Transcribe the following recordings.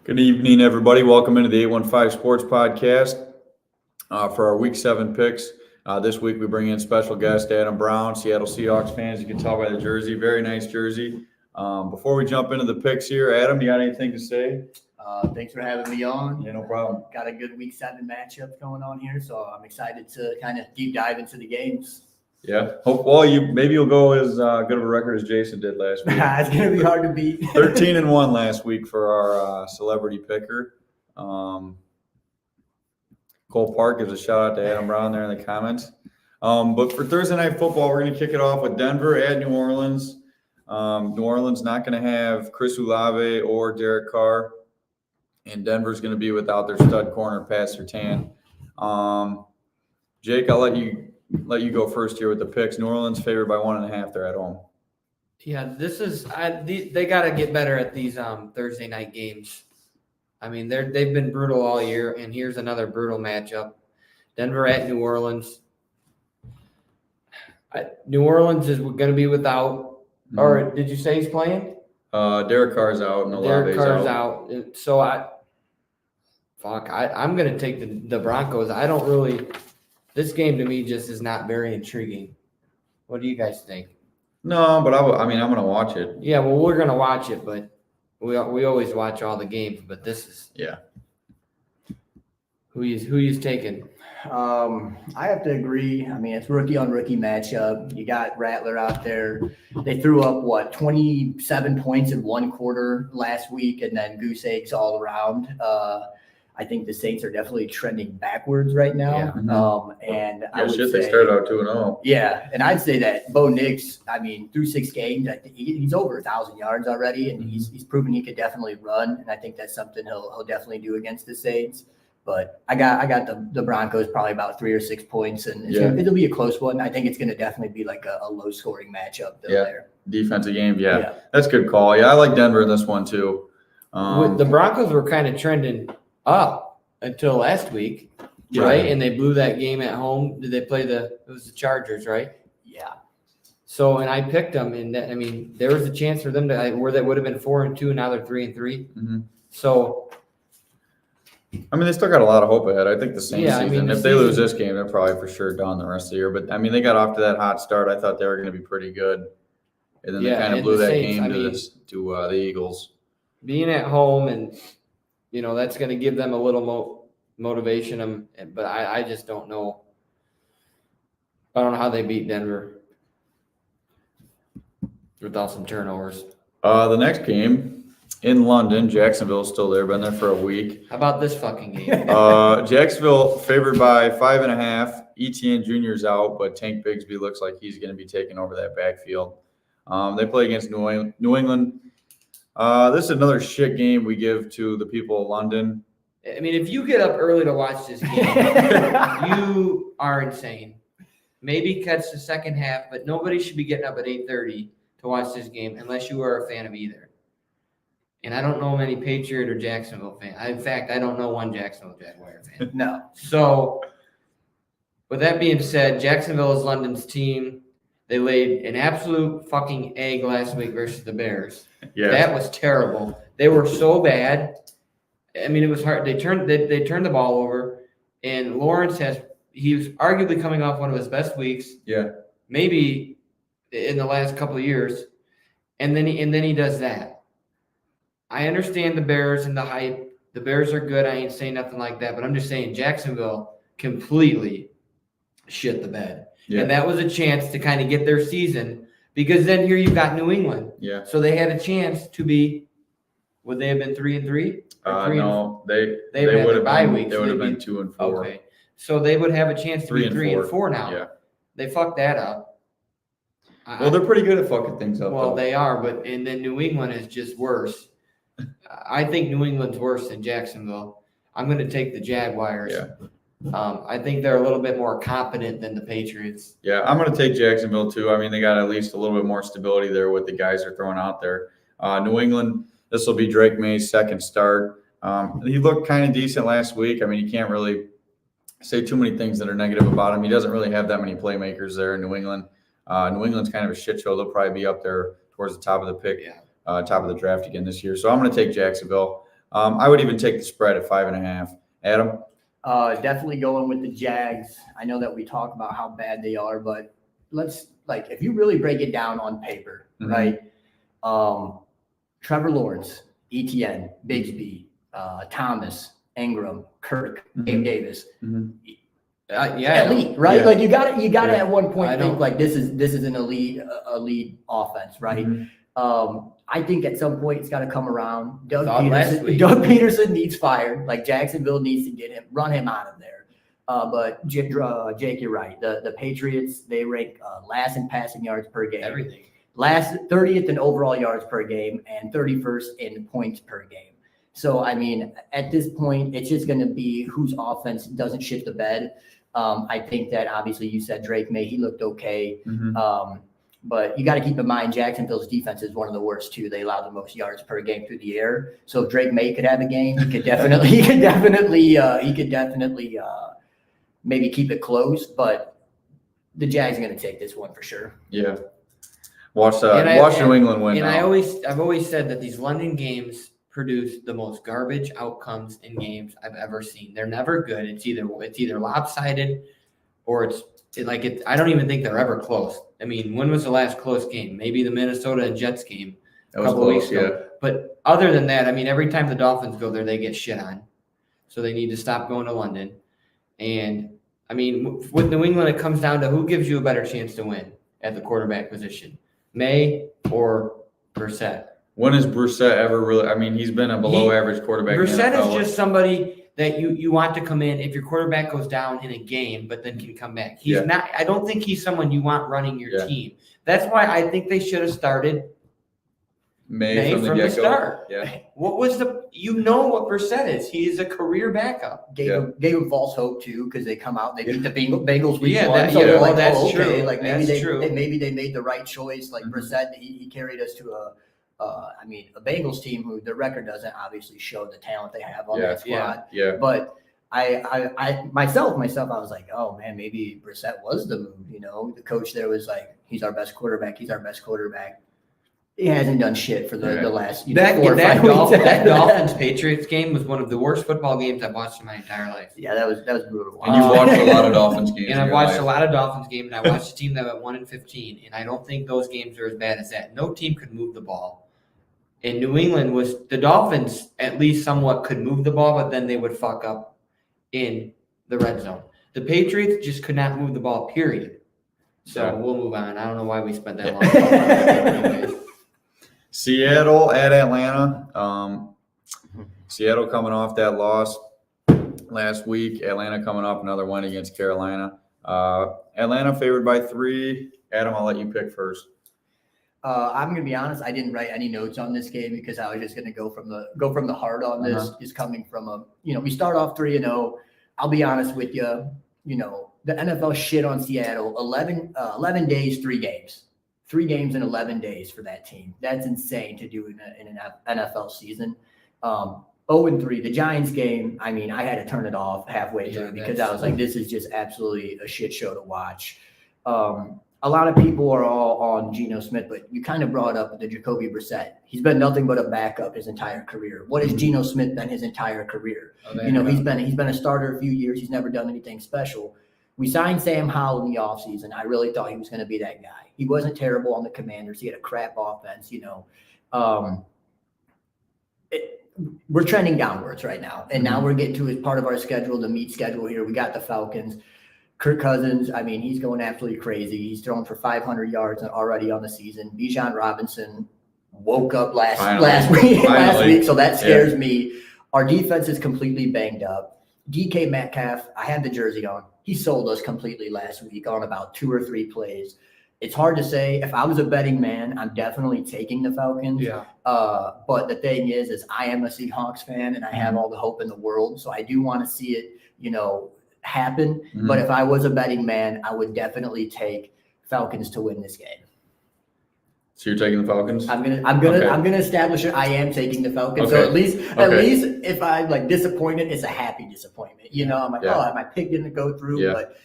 Good evening, everybody. Welcome into the 815 Sports Podcast for our Week 7 picks. This week we bring in special guest Adam Brown, Seattle Seahawks fans. You can tell by the jersey. Very nice jersey. Before we jump into the picks here, Adam, you got anything to say? Thanks for having me on. Yeah, no problem. Got a good Week 7 matchup going on here, so I'm excited to kind of deep dive into the games. Yeah. Well, maybe you'll go as good of a record as Jason did last week. It's going to be hard to beat. 13-1 last week for our celebrity picker. Cole Park gives a shout out to Adam Brown there in the comments. But for Thursday Night Football, we're going to kick it off with Denver at New Orleans. New Orleans not going to have Chris Olave or Derek Carr, and Denver's going to be without their stud corner, Pat Surtain. Jake, I'll let you go first here with the picks. New Orleans favored by 1.5. They're at home. Yeah, this is they got to get better at these Thursday night games. I mean, they've been brutal all year, and here's another brutal matchup: Denver at New Orleans. New Orleans is going to be without. Mm-hmm. Or did you say he's playing? Derek Carr's out and Derek Carr's out. So I'm going to take the Broncos. I don't really. This game to me just is not very intriguing. What do you guys think? No, but I'm going to watch it. Yeah, well, we're going to watch it, but we always watch all the games. But this is who you taking? I have to agree. I mean, it's rookie on rookie matchup. You got Rattler out there. They threw up 27 points in one quarter last week, and then goose eggs all around. I think the Saints are definitely trending backwards right now. Yeah. And I would say, they started out 2-0. Yeah, and I'd say that Bo Nix, through 6 games, I think he's over 1,000 yards already, and he's proven he could definitely run, and I think that's something he'll definitely do against the Saints. But I got the Broncos probably about 3 or 6 points, and it'll be a close one. I think it's going to definitely be like a low scoring matchup there. Defensive game, that's a good call. Yeah, I like Denver in this one too. The Broncos were kind of trending up until last week, right? And they blew that game at home. Did they play it was the Chargers, right? Yeah. So, and I picked them, and there was a chance for them to where they would have been 4-2, and now they're 3-3. Mm-hmm. So, they still got a lot of hope ahead. I think the Saints season, if they lose this game, they're probably for sure done the rest of the year. But they got off to that hot start. I thought they were going to be pretty good, and then they kind of blew that game to the Eagles. Being at home and that's going to give them a little motivation. But I just don't know. I don't know how they beat Denver without some turnovers. The next game in London, Jacksonville's still there. Been there for a week. How about this fucking game? Jacksonville favored by 5.5. ETN Jr.'s out, but Tank Bigsby looks like he's going to be taking over that backfield. They play against New England. This is another shit game we give to the people of London. If you get up early to watch this game, you are insane. Maybe catch the second half, but nobody should be getting up at 8:30 to watch this game unless you are a fan of either. And I don't know many Patriot or Jacksonville fans. In fact, I don't know one Jacksonville Jaguar fan. No. So, with that being said, Jacksonville is London's team. They laid an absolute fucking egg last week versus the Bears. Yeah. That was terrible. They were so bad. It was hard. They turned the ball over, and Lawrence he was arguably coming off one of his best weeks. Yeah. Maybe in the last couple of years. And then he does that. I understand the Bears and the hype. The Bears are good. I ain't saying nothing like that, but I'm just saying Jacksonville completely shit the bed. Yeah. And that was a chance to kind of get their season, because then here you've got New England. Yeah. So they had a chance to be, would they have been 3-3? No, they would have bye been. weeks. They would have been 2-4. Okay. So they would have a chance to be 3-4 now. Yeah. They fucked that up. Well, they're pretty good at fucking things up. Well, they are, and then New England is just worse. I think New England's worse than Jacksonville. I'm going to take the Jaguars. Yeah. I think they're a little bit more competent than the Patriots. Yeah, I'm going to take Jacksonville too. They got at least a little bit more stability there with the guys they're throwing out there. New England, this will be Drake May's second start. He looked kind of decent last week. You can't really say too many things that are negative about him. He doesn't really have that many playmakers there in New England. New England's kind of a shit show. They'll probably be up there towards the top of the pick. Yeah. Top of the draft again this year. So I'm going to take Jacksonville. I would even take the spread at 5.5. Adam? Definitely going with the Jags. I know that we talk about how bad they are, but if you really break it down on paper, Mhm. right? Trevor Lawrence, ETN, Bigsby, Thomas, Ingram, Kirk, Gabe Davis. Yeah. Elite, right? Yeah. Like you got to Yeah. at one point I think know. like this is an elite offense, right? Mhm. I think at some point it's got to come around. Thought last week. Doug Peterson needs fired. Like Jacksonville needs to run him out of there. But Jake, you're right. The Patriots, they rank last in passing yards per game, Everything. last 30th in overall yards per game, and 31st in points per game. So I mean, at this point, it's just going to be whose offense doesn't shit the bed. I think that obviously you said Drake May, he looked okay. Mhm. But you got to keep in mind Jacksonville's defense is one of the worst too. They allow the most yards per game through the air. So if Drake May could have a game, he could definitely maybe keep it close. But the Jags are going to take this one for sure. Yeah. Watch And New England win. And now. I've always said that these London games produce the most garbage outcomes in games I've ever seen. They're never good. It's either lopsided or I don't even think they're ever close. I mean, when was the last close game? Maybe the Minnesota and Jets game That was couple weeks close, ago. But other than that, I mean, every time the Dolphins go there, they get shit on. So they need to stop going to London. And I mean, with New England, it comes down to who gives you a better chance to win at the quarterback position, May or Brissett. When has Brissett ever really? I mean, he's been a below-average quarterback. Brissett is just somebody that you want to come in if your quarterback goes down in a game, but then can come back. He's not. I don't think he's someone you want running your team. That's why I think they should have started May from the start. Yeah. What was what Brissett is? He is a career backup. Gave him false hope too because they come out, they beat the Bengals week one. That's true. Like maybe they made the right choice. Like Mhm. Brissett, he carried us to a Bengals team who their record doesn't obviously show the talent they have on that squad. Yeah. But I myself, I was like, oh man, maybe Brissett was the move. You know, the coach there was like, he's our best quarterback. He hasn't done shit for the last 4 or 5 weeks. That Dolphins Patriots game was one of the worst football games I've watched in my entire life. Yeah, that was brutal. And you've watched a lot of Dolphins games. And I've watched a lot of Dolphins games, and I watched a team that went 1-15, and I don't think those games are as bad as that. No team could move the ball. And New England the Dolphins at least somewhat could move the ball, but then they would fuck up in the red zone. The Patriots just could not move the ball, period. So we'll move on. I don't know why we spent that long talking about it. Seattle at Atlanta. Seattle coming off that loss last week. Atlanta coming off another win against Carolina. Atlanta favored by 3. Adam, I'll let you pick first. I'm gonna be honest. I didn't write any notes on this game because I was just gonna go from the heart on this. Just coming from we start off 3-0. I'll be honest with you. You know, the NFL shit on Seattle. 11 days, 3 games. 3 games in 11 days for that team. That's insane to do in an NFL season. 0-3. The Giants game, I mean, I had to turn it off halfway through because I was like, this is just absolutely a shit show to watch. A lot of people are all on Geno Smith, but you kind of brought up the Jacoby Brissett. He's been nothing but a backup his entire career. What has Geno Smith been his entire career? He's been a starter a few years. He's never done anything special. We signed Sam Howell in the offseason. I really thought he was going to be that guy. He wasn't terrible on the Commanders. He had a crap offense, We're trending downwards right now. And now we're getting to his part of our schedule, the meat schedule here. We got the Falcons. Kirk Cousins, I mean, he's going absolutely crazy. He's thrown for 500 yards already on the season. Bijan Robinson woke up last week, so that scares me. Our defense is completely banged up. DK Metcalf, I had the jersey on. He sold us completely last week on about 2 or 3 plays. It's hard to say. If I was a betting man, I'm definitely taking the Falcons. Yeah. But the thing is I am a Seahawks fan, and I have all the hope in the world. So I do want to see it, happen. Mhm. But if I was a betting man, I would definitely take Falcons to win this game. So you're taking the Falcons? I'm gonna establish it. I am taking the Falcons. Okay. So at least if I'm like disappointed, it's a happy disappointment. I'm like, my pick didn't go through, but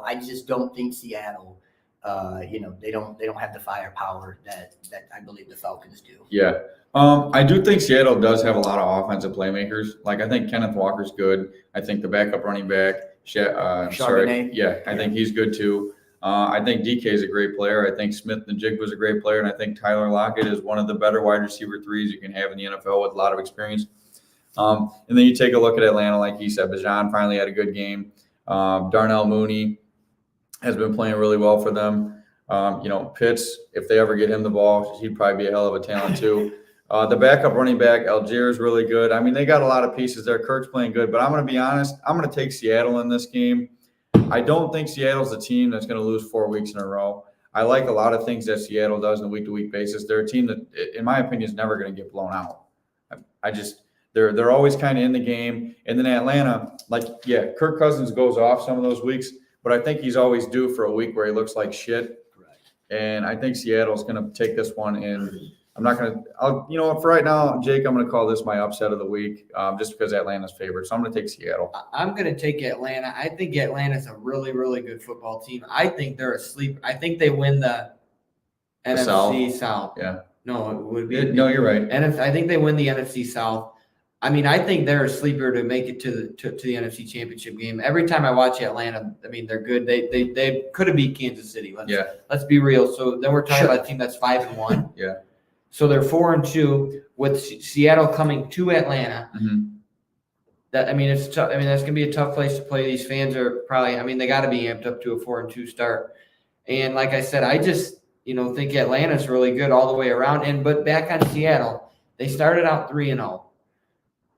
I just don't think Seattle they don't have the firepower that I believe the Falcons do. Yeah. I do think Seattle does have a lot of offensive playmakers. Like, I think Kenneth Walker's good. I think the backup running back, Charbonnet. I think he's good too. I think DK is a great player. I think Smith and Jig was a great player, and I think Tyler Lockett is one of the better wide receiver threes you can have in the NFL with a lot of experience. And then you take a look at Atlanta, like he said, Bijan finally had a good game. Darnell Mooney has been playing really well for them. Pitts, if they ever get him the ball, he'd probably be a hell of a talent too. The backup running back, Algier, is really good. I mean, they got a lot of pieces there. Kirk's playing good, but I'm going to be honest. I'm going to take Seattle in this game. I don't think Seattle's a team that's going to lose 4 weeks in a row. I like a lot of things that Seattle does on a week-to-week basis. They're a team that, in my opinion, is never going to get blown out. They're always kind of in the game. And then Atlanta, Kirk Cousins goes off some of those weeks, but I think he's always due for a week where he looks like shit. Correct. And I think Seattle's going to take this one in. I'm not going to – for right now, Jake, I'm going to call this my upset of the week just because Atlanta's favorite. So I'm going to take Seattle. I'm going to take Atlanta. I think Atlanta's a really, really good football team. I think they're a sleeper. I think they win the NFC South. Yeah. No, it would be. No, you're right. I think they win the NFC South. I mean, I think they're a sleeper to make it to the NFC Championship game. Every time I watch Atlanta, I mean, they're good. They could have beat Kansas City. Let's be real. So then we're talking about a team that's 5-1. Yeah. So they're 4-2 with Seattle coming to Atlanta. Mm-hmm. It's tough. I mean, that's gonna be a tough place to play. These fans are probably. I mean, they got to be amped up to a 4-2 start. And like I said, I just think Atlanta's really good all the way around. But back on Seattle, they started out 3-0.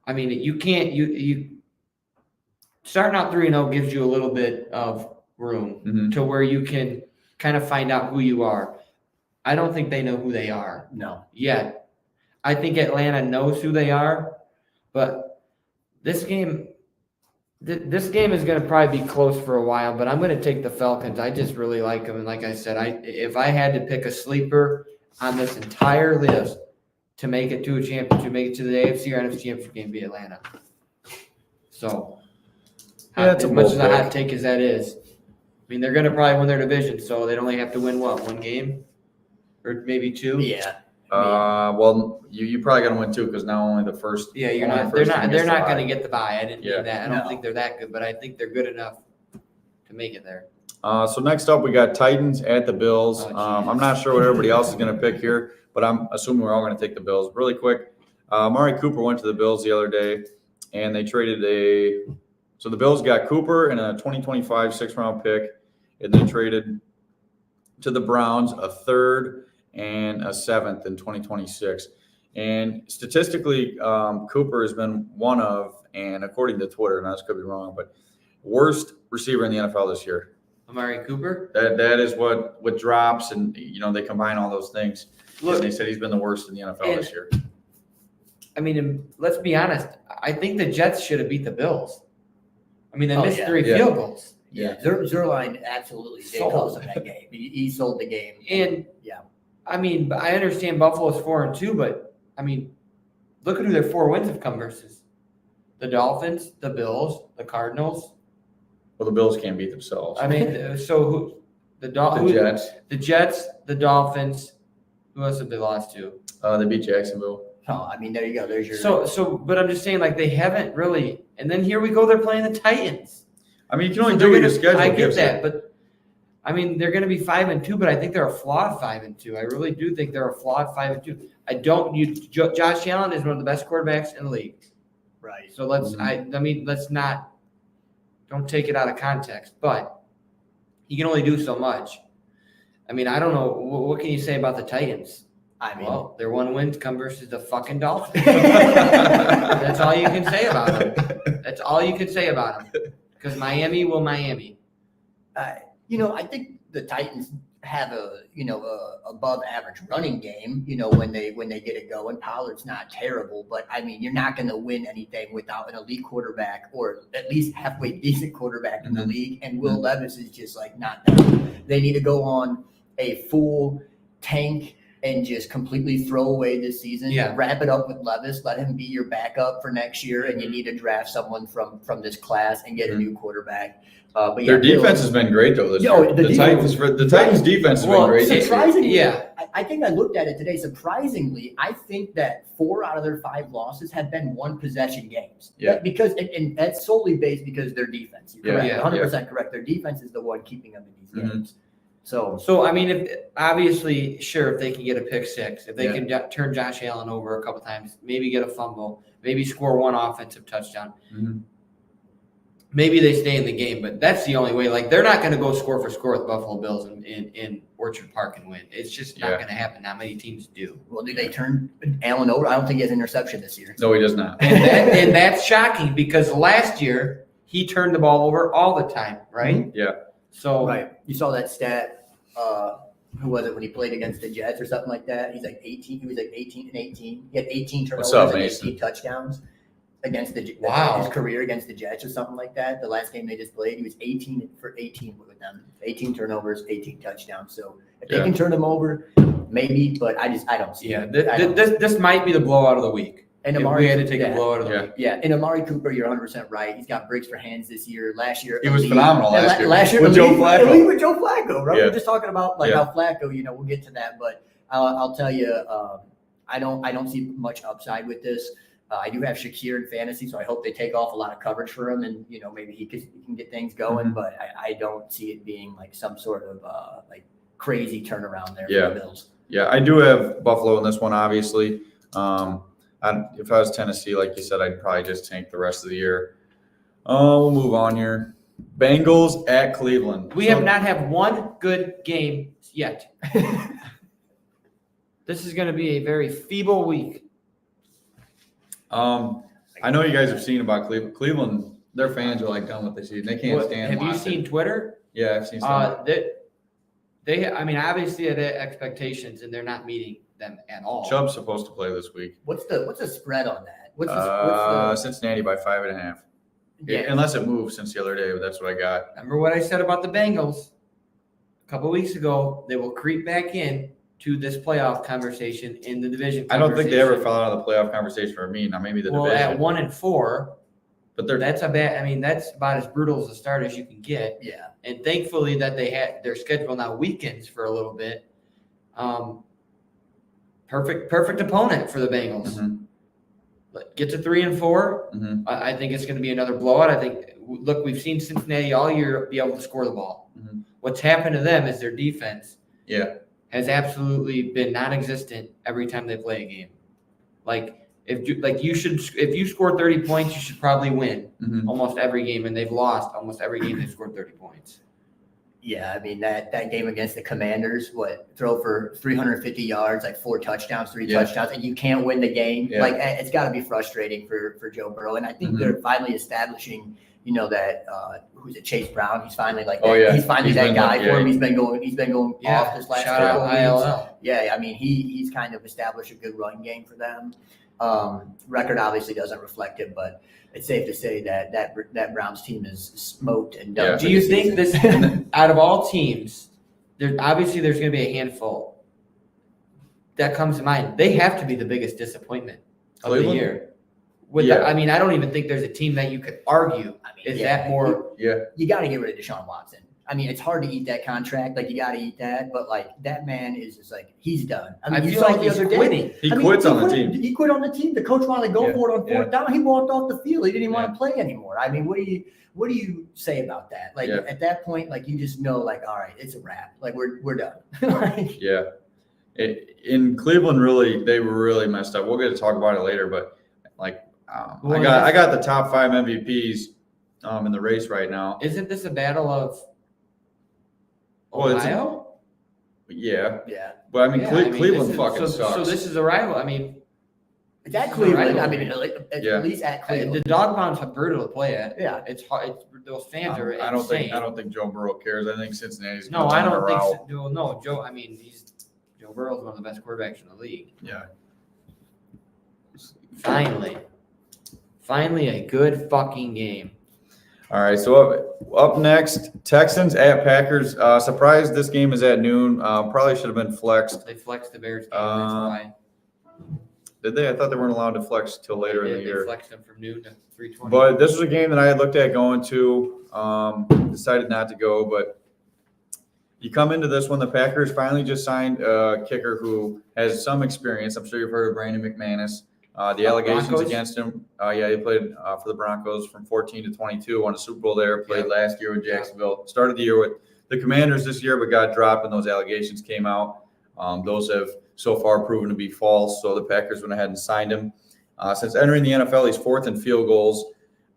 I mean, you starting out 3-0 gives you a little bit of room to where you can kind of find out who you are. I don't think they know who they are. No. Yet. I think Atlanta knows who they are, but this game is going to probably be close for a while, but I'm going to take the Falcons. I just really like them. And like I said, if I had to pick a sleeper on this entire list to make it to a championship, make it to the AFC or NFC championship game, be Atlanta. So, as much as a hot take as that is, I mean, they're going to probably win their division, so they'd only have to win, one game? Or maybe 2? Yeah. Well, you probably got to win 2 because now only the first. Yeah, you're not. They're not going to get the bye. I didn't mean that. I don't think they're that good, but I think they're good enough to make it there. So next up, we got Titans at the Bills. I'm not sure what everybody else is going to pick here, but I'm assuming we're all going to take the Bills. Really quick, Amari Cooper went to the Bills the other day, and they traded so the Bills got Cooper and a 2025 6th-round pick, and they traded to the Browns a 3rd and a 7th in 2026. And statistically, Cooper has been one of, and according to Twitter, and I could be wrong, but worst receiver in the NFL this year. Amari Cooper? That is what with drops and they combine all those things. Look, and they said he's been the worst in the NFL this year. I mean, let's be honest. I think the Jets should have beat the Bills. I mean, they missed 3 field goals. Yeah, Zerline absolutely did cost them that game. He sold the game. And I mean, I understand Buffalo's 4-2, but I mean, look at who their 4 wins have come versus: the Dolphins, the Bills, the Cardinals. Well, the Bills can't beat themselves. I mean, so who? The Jets. The Jets, the Dolphins. Who else have they lost to? They beat Jacksonville. Oh, I mean, there you go. There's your. But I'm just saying, like, they haven't really. And then here we go. They're playing the Titans. I mean, you can only do what your schedule I get gives that, you. but I mean, they're going to be 5-2, but I think they're a flawed 5-2. I really do think they're a flawed 5-2. Josh Allen is one of the best quarterbacks in the league. Right. So let's not. Don't take it out of context, but he can only do so much. I mean, I don't know. What can you say about the Titans? I mean, well, their 1 win come versus the fucking Dolphins. That's all you can say about them. That's all you can say about them. Because Miami will Miami. I think the Titans have a above average running game, when they get it going. Pollard's not terrible, but I mean, you're not going to win anything without an elite quarterback or at least halfway decent quarterback in the league. And Will Levis is just like not there. They need to go on a full tank and just completely throw away this season. Yeah. Wrap it up with Levis. Let him be your backup for next year, and you need to draft someone from this class and get a new quarterback. But Their defense has been great though this year. the Titans defense has been great. Surprisingly, Yeah. I think I looked at it today. Surprisingly, I think that 4 out of their 5 losses have been 1-possession games. Yeah. Because and that's solely based because their defense. You're correct. Yeah. 100% correct. Their defense is the one keeping them in these games. So I mean, if they can get a pick six, if they can turn Josh Allen over a couple times, maybe get a fumble, maybe score 1 offensive touchdown. Mm-hmm. Maybe they stay in the game, but that's the only way. Like, they're not going to go score for score with Buffalo Bills in Orchard Park and win. It's just not going to happen. Not many teams do. Well, do they turn Allen over? I don't think he has an interception this year. No, he does not. And that's shocking because last year he turned the ball over all the time, right? Mm-hmm. Yeah. So right. You saw that stat. Who was it when he played against the Jets or something like that? He's like 18. He was like 18-18. He had 18 turnovers and 18 touchdowns against his career against the Jets or something like that. The last game they just played, he was 18 for 18 with them. 18 turnovers, 18 touchdowns. So if they can turn him over, maybe. But I don't see it. This might be the blowout of the week. And if Amari, we had to take a blowout of the week. Yeah, and Amari Cooper, you're 100% right. He's got bricks for hands this year. Last year, he was phenomenal last year with Joe Flacco. Elite with Joe Flacco, right? Yeah. We're just talking about how Flacco. We'll get to that, but I'll tell you, I don't see much upside with this. I do have Shakir in fantasy, so I hope they take off a lot of coverage for him, and maybe he can get things going. Mm-hmm. But I don't see it being like some sort of like crazy turnaround there for the Bills. Yeah, I do have Buffalo in this one, obviously. If I was Tennessee, like you said, I'd probably just tank the rest of the year. We'll move on here. Bengals at Cleveland. We have not had one good game yet. This is going to be a very feeble week. I know you guys have seen about Cleveland. Cleveland, their fans are like done with the season. They can't stand. Have you seen Twitter? Yeah, I've seen some. Obviously had expectations, and they're not meeting them at all. Chubb's supposed to play this week. What's the spread on that? What's the Cincinnati by 5.5. Yeah. Unless it moved since the other day, but that's what I got. Remember what I said about the Bengals a couple of weeks ago? They will creep back in to this playoff conversation in the division. I don't think they ever fell out of the playoff conversation for me. Now maybe the division. At 1-4, but that's that's about as brutal as a start as you can get. Yeah. And thankfully that they had their schedule now weakens for a little bit. Perfect opponent for the Bengals. Mm-hmm. Get to 3-4. Mm-hmm. I think it's going to be another blowout. I think. Look, we've seen Cincinnati all year be able to score the ball. Mm-hmm. What's happened to them is their defense. Yeah. Has absolutely been non-existent every time they play a game. If you score 30 points, you should probably win almost every game, and they've lost almost every game they've scored 30 points. Yeah, I mean that game against the Commanders, throw for 350 yards, like 4 touchdowns, 3 touchdowns, and you can't win the game. Yeah. Like it's got to be frustrating for Joe Burrow, and I think they're finally establishing, that who's it, Chase Brown? He's finally he's finally that guy for him. He's been going off this last couple weeks. ILL. Yeah, I mean he's kind of established a good run game for them. Record obviously doesn't reflect it, but it's safe to say that Browns team is smoked and done. Yeah. Do you think this, out of all teams, there's going to be a handful that comes to mind? They have to be the biggest disappointment of the year. I don't even think there's a team that you could argue that more. Yeah. You got to get rid of Deshaun Watson. I mean, it's hard to eat that contract. You got to eat that. But, that man is just he's done. I mean, I feel like he's quitting. He quits on the team. He quit on the team. The coach wanted to go for it on 4th down. He walked off the field. He didn't even want to play anymore. I mean, what do you say about that? At that point, you just know, all right, it's a wrap. We're done. Yeah. In Cleveland, they were really messed up. We'll get to talk about it later, but, I got the top 5 MVPs in the race right now. Isn't this a battle of Well, Ohio? Yeah. Yeah. But Cleveland fucking sucks. So this is a rival. I mean, it's at Cleveland. Right. I mean, at least at Cleveland. The dog pound's brutal to play at. Yeah. It's hard. Those fans are I insane. don't think Joe Burrow cares. I think Cincinnati's. No, I don't think so. No, Joe. I mean, Joe Burrow's one of the best quarterbacks in the league. Yeah. Finally, a good fucking game. All right, so up next, Texans at Packers. Surprised this game is at noon. Probably should have been flexed. They flexed the Bears game. That's why. Did they? I thought they weren't allowed to flex till later in the year. They flexed them from noon to 3:20. But this was a game that I had looked at going to. Decided not to go, but you come into this one. The Packers finally just signed a kicker who has some experience. I'm sure you've heard of Brandon McManus. The allegations Broncos? against him. He played for the Broncos from 14 to 22. Won a Super Bowl there. Played last year with Jacksonville. Started the year with the Commanders this year, but got dropped when those allegations came out. Those have so far proven to be false. So the Packers went ahead and signed him. Since entering the NFL, he's fourth in field goals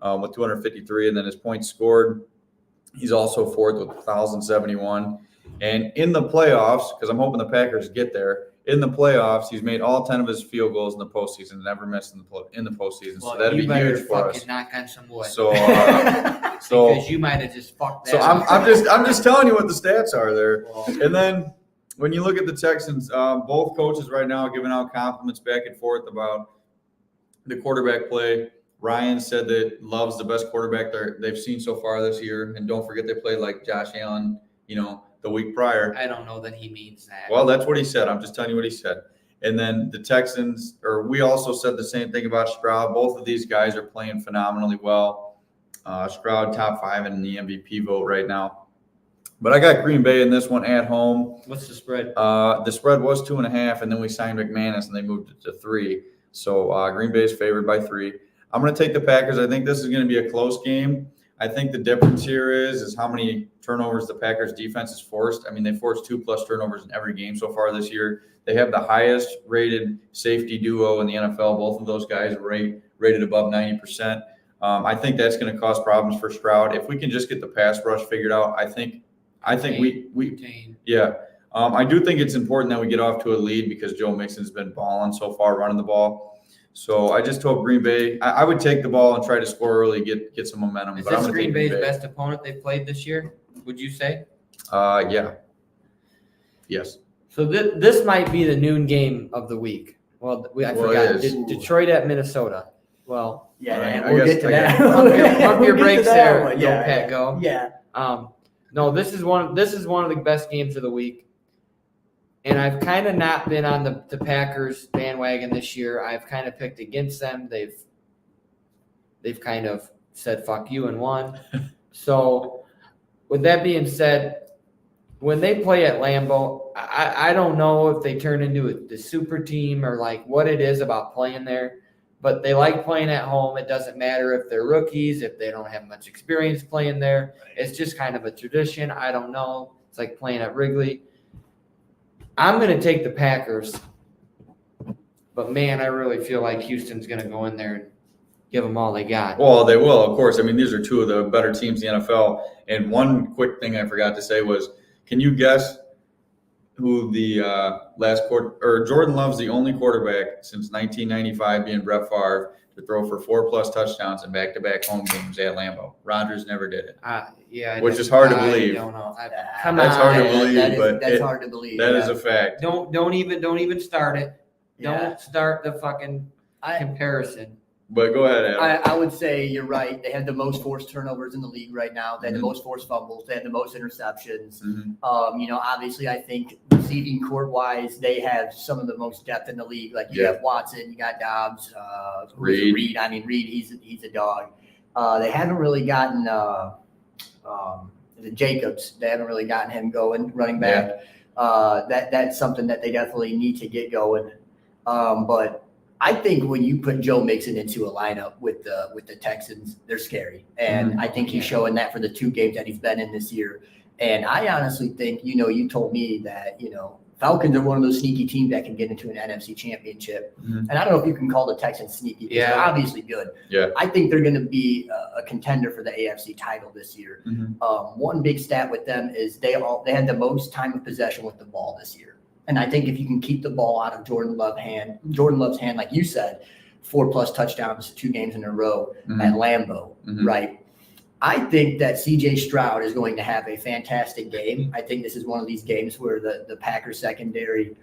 with 253, and then his points scored. He's also fourth with 1,071. And in the playoffs, because I'm hoping the Packers get there, in the playoffs, he's made all 10 of his field goals in the postseason, never missed in the postseason. Well, so that'd be huge for us. Knock on some wood. So, because you might have just fucked that. So I'm just telling you what the stats are there. Well, And then when you look at the Texans, both coaches right now are giving out compliments back and forth about the quarterback play. Ryan said that Love's the best quarterback they've seen so far this year. And don't forget they played like Josh Allen, the week prior. I don't know that he means that. Well, that's what he said. I'm just telling you what he said. And then the Texans, we also said the same thing about Stroud. Both of these guys are playing phenomenally well. Stroud top 5 in the MVP vote right now. But I got Green Bay in this one at home. What's the spread? The spread was 2.5, and then we signed McManus, and they moved it to 3. So Green Bay is favored by 3. I'm going to take the Packers. I think this is going to be a close game. I think the difference here is how many turnovers the Packers defense has forced. I mean, they forced 2+ turnovers in every game so far this year. They have the highest rated safety duo in the NFL. Both of those guys are rated above 90%. I think that's going to cause problems for Stroud. If we can just get the pass rush figured out, I think we yeah. I do think it's important that we get off to a lead because Joe Mixon's been balling so far running the ball. So I just hope Green Bay. I would take the ball and try to score early, get some momentum. Is but I'm this gonna Green take Bay's Bay. best opponent they've played this year? Would you say? Yeah. Yes. So this might be the noon game of the week. Well, I forgot. it is. Detroit at Minnesota. Well, Yeah, All right, and I we'll guess- get to I that. guess- pump your We'll get brakes to that there, one. go Pat, go. Yeah. No, this is one of the best games of the week. And I've kind of not been on the Packers bandwagon this year. I've kind of picked against them. They've kind of said fuck you and won. So with that being said, when they play at Lambeau, I don't know if they turn into the super team or like what it is about playing there, but they like playing at home. It doesn't matter if they're rookies, if they don't have much experience playing there. It's just kind of a tradition. I don't know. It's like playing at Wrigley. I'm going to take the Packers, but man, I really feel like Houston's going to go in there and give them all they got. Well, they will, of course. I mean, these are two of the better teams in the NFL. And one quick thing I forgot to say was, can you guess who the last quarter or Jordan Love's the only quarterback since 1995 being Brett Favre to throw for 4+ touchdowns in back-to-back home games at Lambeau. Rodgers never did it. Yeah, Which is hard to believe. I don't know. Come That's on, hard to man. believe, but that's hard to believe. That is a fact. Don't even start it. Yeah. Don't start the fucking comparison. But go ahead, Adam. I would say you're right. They had the most forced turnovers in the league right now. They had the Mhm. most forced fumbles. They had the most interceptions. Mhm. Obviously, I think receiving court wise, they have some of the most depth in the league. Like you Yeah. have Watson, you got Dobbs, Reed. Reed. I mean, Reed, he's a dog. They haven't really gotten the Jacobs. They haven't really gotten him going running back. That's something that they definitely need to get going. But I think when you put Joe Mixon into a lineup with the Texans, they're scary. And I think he's showing that for the 2 games that he's been in this year. And I honestly think, you told me that, Falcons are one of those sneaky teams that can get into an NFC championship. Mhm. And I don't know if you can call the Texans sneaky. Because they're obviously good. Yeah. I think they're going to be a contender for the AFC title this year. Mhm. One big stat with them is they had the most time of possession with the ball this year. And I think if you can keep the ball out of Jordan Love's hand, like you said, 4+ touchdowns 2 games in a row at Lambeau, Mhm. right? I think that CJ Stroud is going to have a fantastic game. I think this is one of these games where the Packers secondary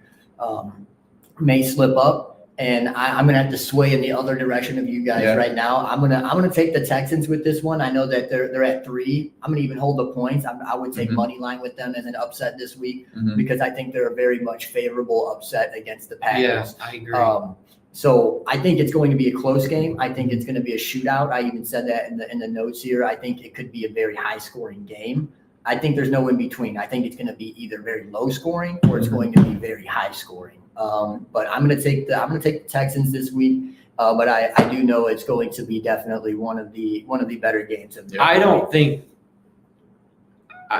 may slip up. And I'm gonna have to sway in the other direction of you guys right now. I'm gonna take the Texans with this one. I know that they're at 3. I'm gonna even hold the points. I would take money line with them as an upset this week because I think they're a very much favorable upset against the Packers. Yeah, I agree. So I think it's going to be a close game. I think it's going to be a shootout. I even said that in the notes here. I think it could be a very high scoring game. I think there's no in between. I think it's going to be either very low scoring or it's going to be very high scoring. But I'm going to take the Texans this week. But I do know it's going to be definitely one of the better games of the year. I don't think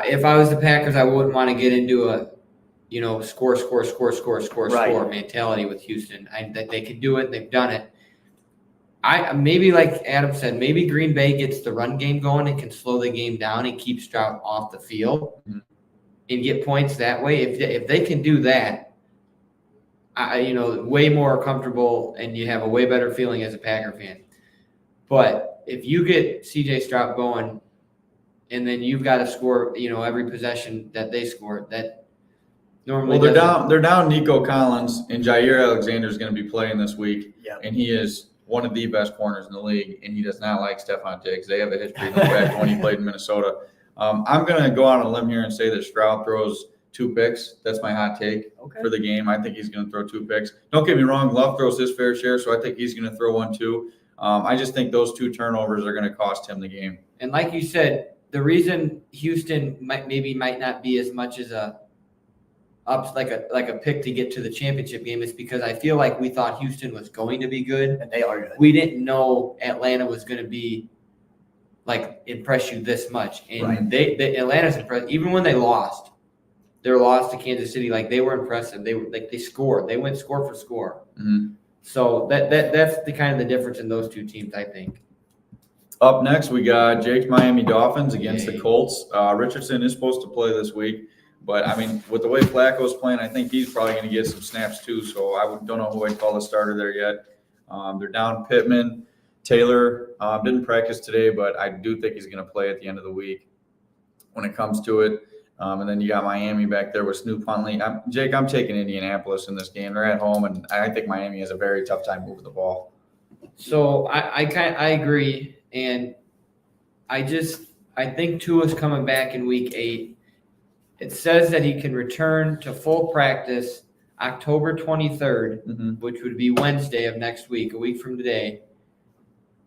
if I was the Packers, I wouldn't want to get into a score mentality with Houston. They can do it. They've done it. Maybe like Adam said, maybe Green Bay gets the run game going and can slow the game down and keep Stroud off the field and get points that way. If they can do that, way more comfortable and you have a way better feeling as a Packer fan. But if you get C.J. Stroud going and then you've got to score, every possession that they score, that normally they're down Nico Collins, and Jair Alexander is going to be playing this week, and he is one of the best corners in the league, and he does not like Stephon Diggs. They have a history going back when he played in Minnesota. I'm going to go out on a limb here and say that Stroud throws 2 picks. That's my hot take for the game. I think he's going to throw 2 picks. Don't get me wrong, Love throws his fair share, so I think he's going to throw 1 too. I just think those 2 turnovers are going to cost him the game. And like you said, the reason Houston might not be as much as a pick to get to the championship game is because I feel like we thought Houston was going to be good. And they are good. We didn't know Atlanta was going to be impress you this much. And Atlanta's impressed. Even when they lost, their loss to Kansas City, they were impressive. They scored. They went score for score. So that's the kind of the difference in those 2 teams, I think. Up next, we got Jake's Miami Dolphins against the Colts. Richardson is supposed to play this week. But, with the way Flacco's playing, I think he's probably going to get some snaps too. So I don't know who I'd call the starter there yet. They're down Pittman. Taylor didn't practice today, but I do think he's going to play at the end of the week when it comes to it. And then you got Miami back there with Snoop Huntley. Jake, I'm taking Indianapolis in this game. They're at home, and I think Miami has a very tough time moving the ball. So I agree, and I think Tua's coming back in week 8. It says that he can return to full practice October 23rd, which would be Wednesday of next week, a week from today.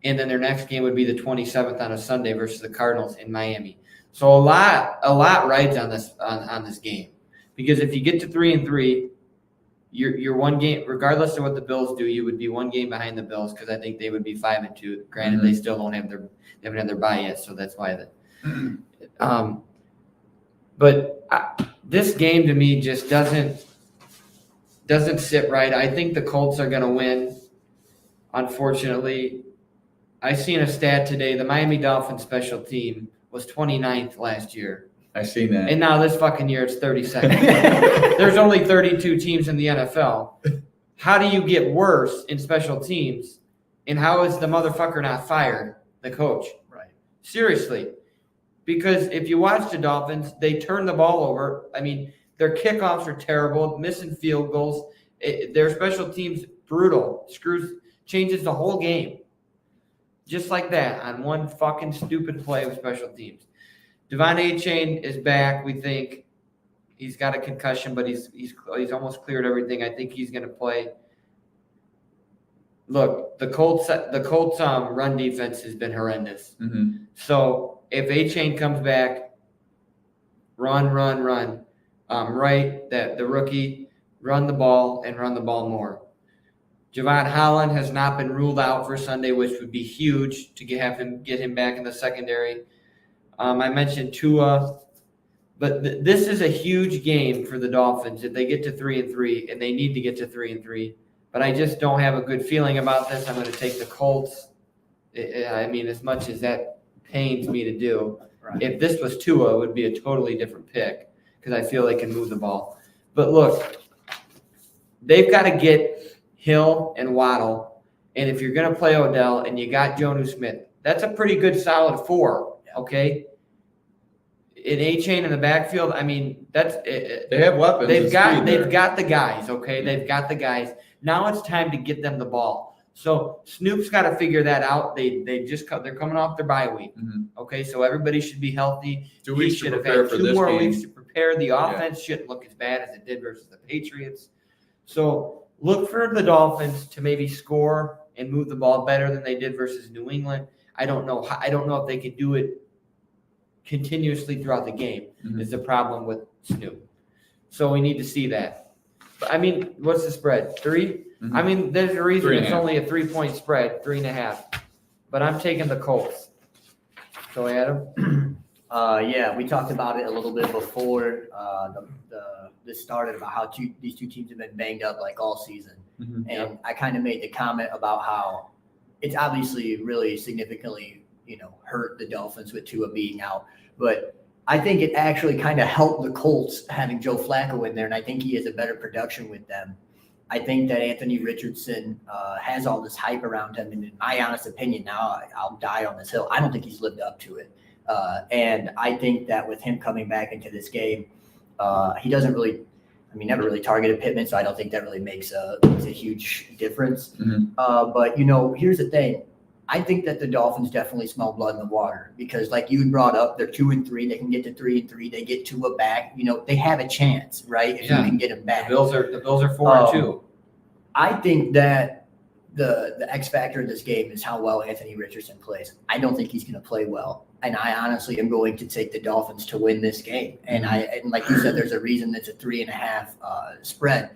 And then their next game would be the 27th on a Sunday versus the Cardinals in Miami. So a lot rides on this game, because if you get to 3-3, you're 1 game, regardless of what the Bills do, you would be 1 game behind the Bills because I think they would be 5-2. Granted, they still don't have they haven't had their bye yet, so that's why that. But this game to me just doesn't sit right. I think the Colts are going to win. Unfortunately, I seen a stat today. The Miami Dolphins special team was 29th last year. I seen that. And now this fucking year it's 32nd. There's only 32 teams in the NFL. How do you get worse in special teams? And how is the motherfucker not fired, the coach? Right. Seriously. Because if you watch the Dolphins, they turn the ball over. Their kickoffs are terrible, missing field goals. Their special teams, brutal. Changes the whole game. Just like that on one fucking stupid play of special teams. Devon A-Chain is back, we think. He's got a concussion, but he's almost cleared everything. I think he's going to play. Look, the Colts run defense has been horrendous. So if A-Chain comes back, run. That the rookie, run the ball and run the ball more. Javon Holland has not been ruled out for Sunday, which would be huge to get him back in the secondary. I mentioned Tua, but this is a huge game for the Dolphins if they get to 3-3, and they need to get to 3-3. But I just don't have a good feeling about this. I'm going to take the Colts. As much as that pains me to do, if this was Tua, it would be a totally different pick because I feel they can move the ball. But look, they've got to get Hill and Waddle, and if you're going to play Odell and you got Jonnu Smith, that's a pretty good solid 4, okay? In A-Chain in the backfield, that's – they have weapons. They've got the guys, okay? They've got the guys. Now it's time to get them the ball. So Snoop's got to figure that out. They're coming off their bye week. Okay, so everybody should be healthy. 2 He weeks should to have prepare had for 2 this more game. weeks to prepare. The offense shouldn't look as bad as it did versus the Patriots. So look for the Dolphins to maybe score and move the ball better than they did versus New England. I don't know if they can do it continuously throughout the game. Is the problem with Snoop. So we need to see that. But, I mean, what's the spread? 3? I mean, there's a reason 3.5. it's only a 3-point spread, 3.5. But I'm taking the Colts. So Adam, Yeah, we talked about it a little bit before this started about how these two teams have been banged up like all season. And I kind of made the comment about how it's obviously really significantly, hurt the Dolphins with Tua being out. But I think it actually kind of helped the Colts having Joe Flacco in there, and I think he has a better production with them. I think that Anthony Richardson has all this hype around him, and in my honest opinion, now I'll die on this hill. I don't think he's lived up to it. And I think that with him coming back into this game, he doesn't really – never really targeted Pittman, so I don't think that really makes a huge difference. But, here's the thing. I think that the Dolphins definitely smell blood in the water because, like you brought up, they're 2-3. They can get to 3-3. They get Tua back. They have a chance, right? If you can get him back. the Bills are 4-2. I think that the X factor in this game is how well Anthony Richardson plays. I don't think he's going to play well, and I honestly am going to take the Dolphins to win this game. And like you said, there's a reason it's a 3.5 spread.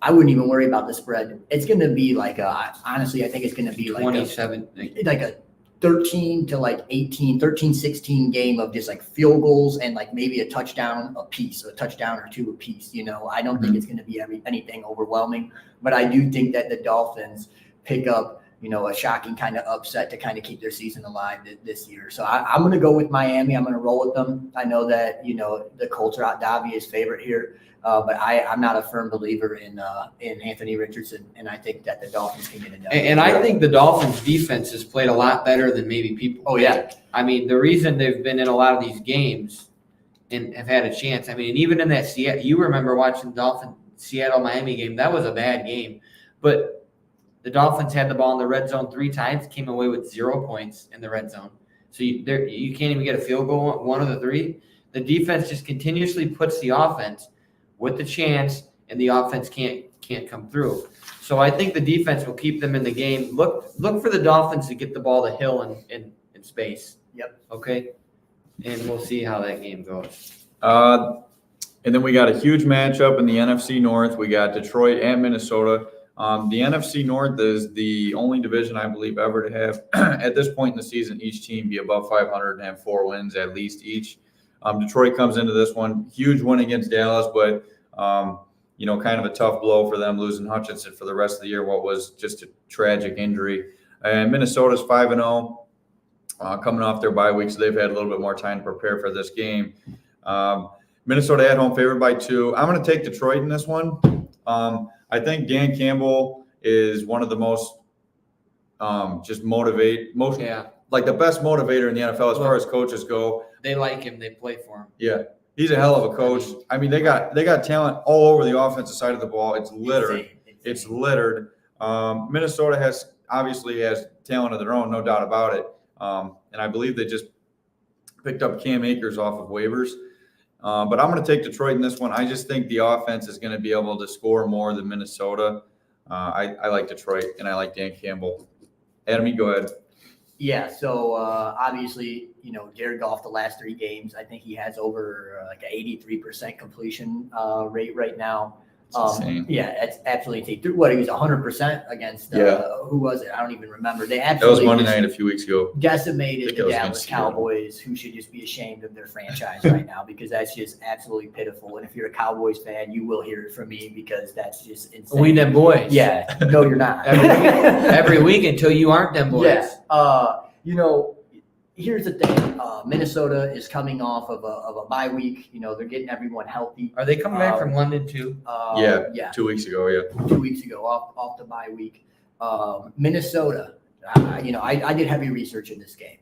I wouldn't even worry about the spread. It's going to be honestly, I think it's going to be like 27. a 13 to 18, 13-16 game of just field goals and maybe a touchdown a piece, or a touchdown or two a piece. I don't think it's going to be anything overwhelming, but I do think that the Dolphins pick up, a shocking kind of upset to kind of keep their season alive this year. So I'm going to go with Miami. I'm going to roll with them. I know that, the Colts are the obvious favorite here. But I'm not a firm believer in Anthony Richardson, and I think that the Dolphins can get it done. And I think the Dolphins' defense has played a lot better than maybe people. Oh, yeah. The reason they've been in a lot of these games and have had a chance. And even in that Seattle, you remember watching the Dolphins Seattle-Miami game. That was a bad game. But the Dolphins had the ball in the red zone 3 times, came away with 0 points in the red zone. So you can't even get a field goal, 1 of the 3. The defense just continuously puts the offense with the chance, and the offense can't come through. So I think the defense will keep them in the game. Look for the Dolphins to get the ball to Hill in space. Yep. Okay? And we'll see how that game goes. And then we got a huge matchup in the NFC North. We got Detroit and Minnesota. The NFC North is the only division, I believe, ever to have, at this point in the season, each team be above 500 and have 4 wins at least each. Detroit comes into this one, huge win against Dallas, but, kind of a tough blow for them, losing Hutchinson for the rest of the year, what was just a tragic injury. And Minnesota's 5-0, coming off their bye week, so they've had a little bit more time to prepare for this game. Minnesota at home favored by 2. I'm going to take Detroit in this one. I think Dan Campbell is one of the most the best motivator in the NFL as far as coaches go. They like him. They play for him. Yeah, he's a hell of a coach. They got talent all over the offensive side of the ball. It's littered. It's littered. Minnesota obviously has talent of their own, no doubt about it. And I believe they just picked up Cam Akers off of waivers. But I'm going to take Detroit in this one. I just think the offense is going to be able to score more than Minnesota. I like Detroit, and I like Dan Campbell. Adam, you go ahead. Yeah, so obviously, Jared Goff the last 3 games, I think he has over an 83% completion rate right now. Insane. Yeah, it's absolutely insane. He was 100% against who was it? I don't even remember. That was Monday night a few weeks ago. Decimated the Dallas Cowboys, who should just be ashamed of their franchise right now because that's just absolutely pitiful. And if you're a Cowboys fan, you will hear it from me because that's just insane. We them boys. Yeah, no, you're not. every week until you aren't them boys. Yeah. Here's the thing. Minnesota is coming off of a bye week. They're getting everyone healthy. Are they coming back from London too? Yeah. 2 weeks ago, yeah. 2 weeks ago, off the bye week. Minnesota, I did heavy research in this game.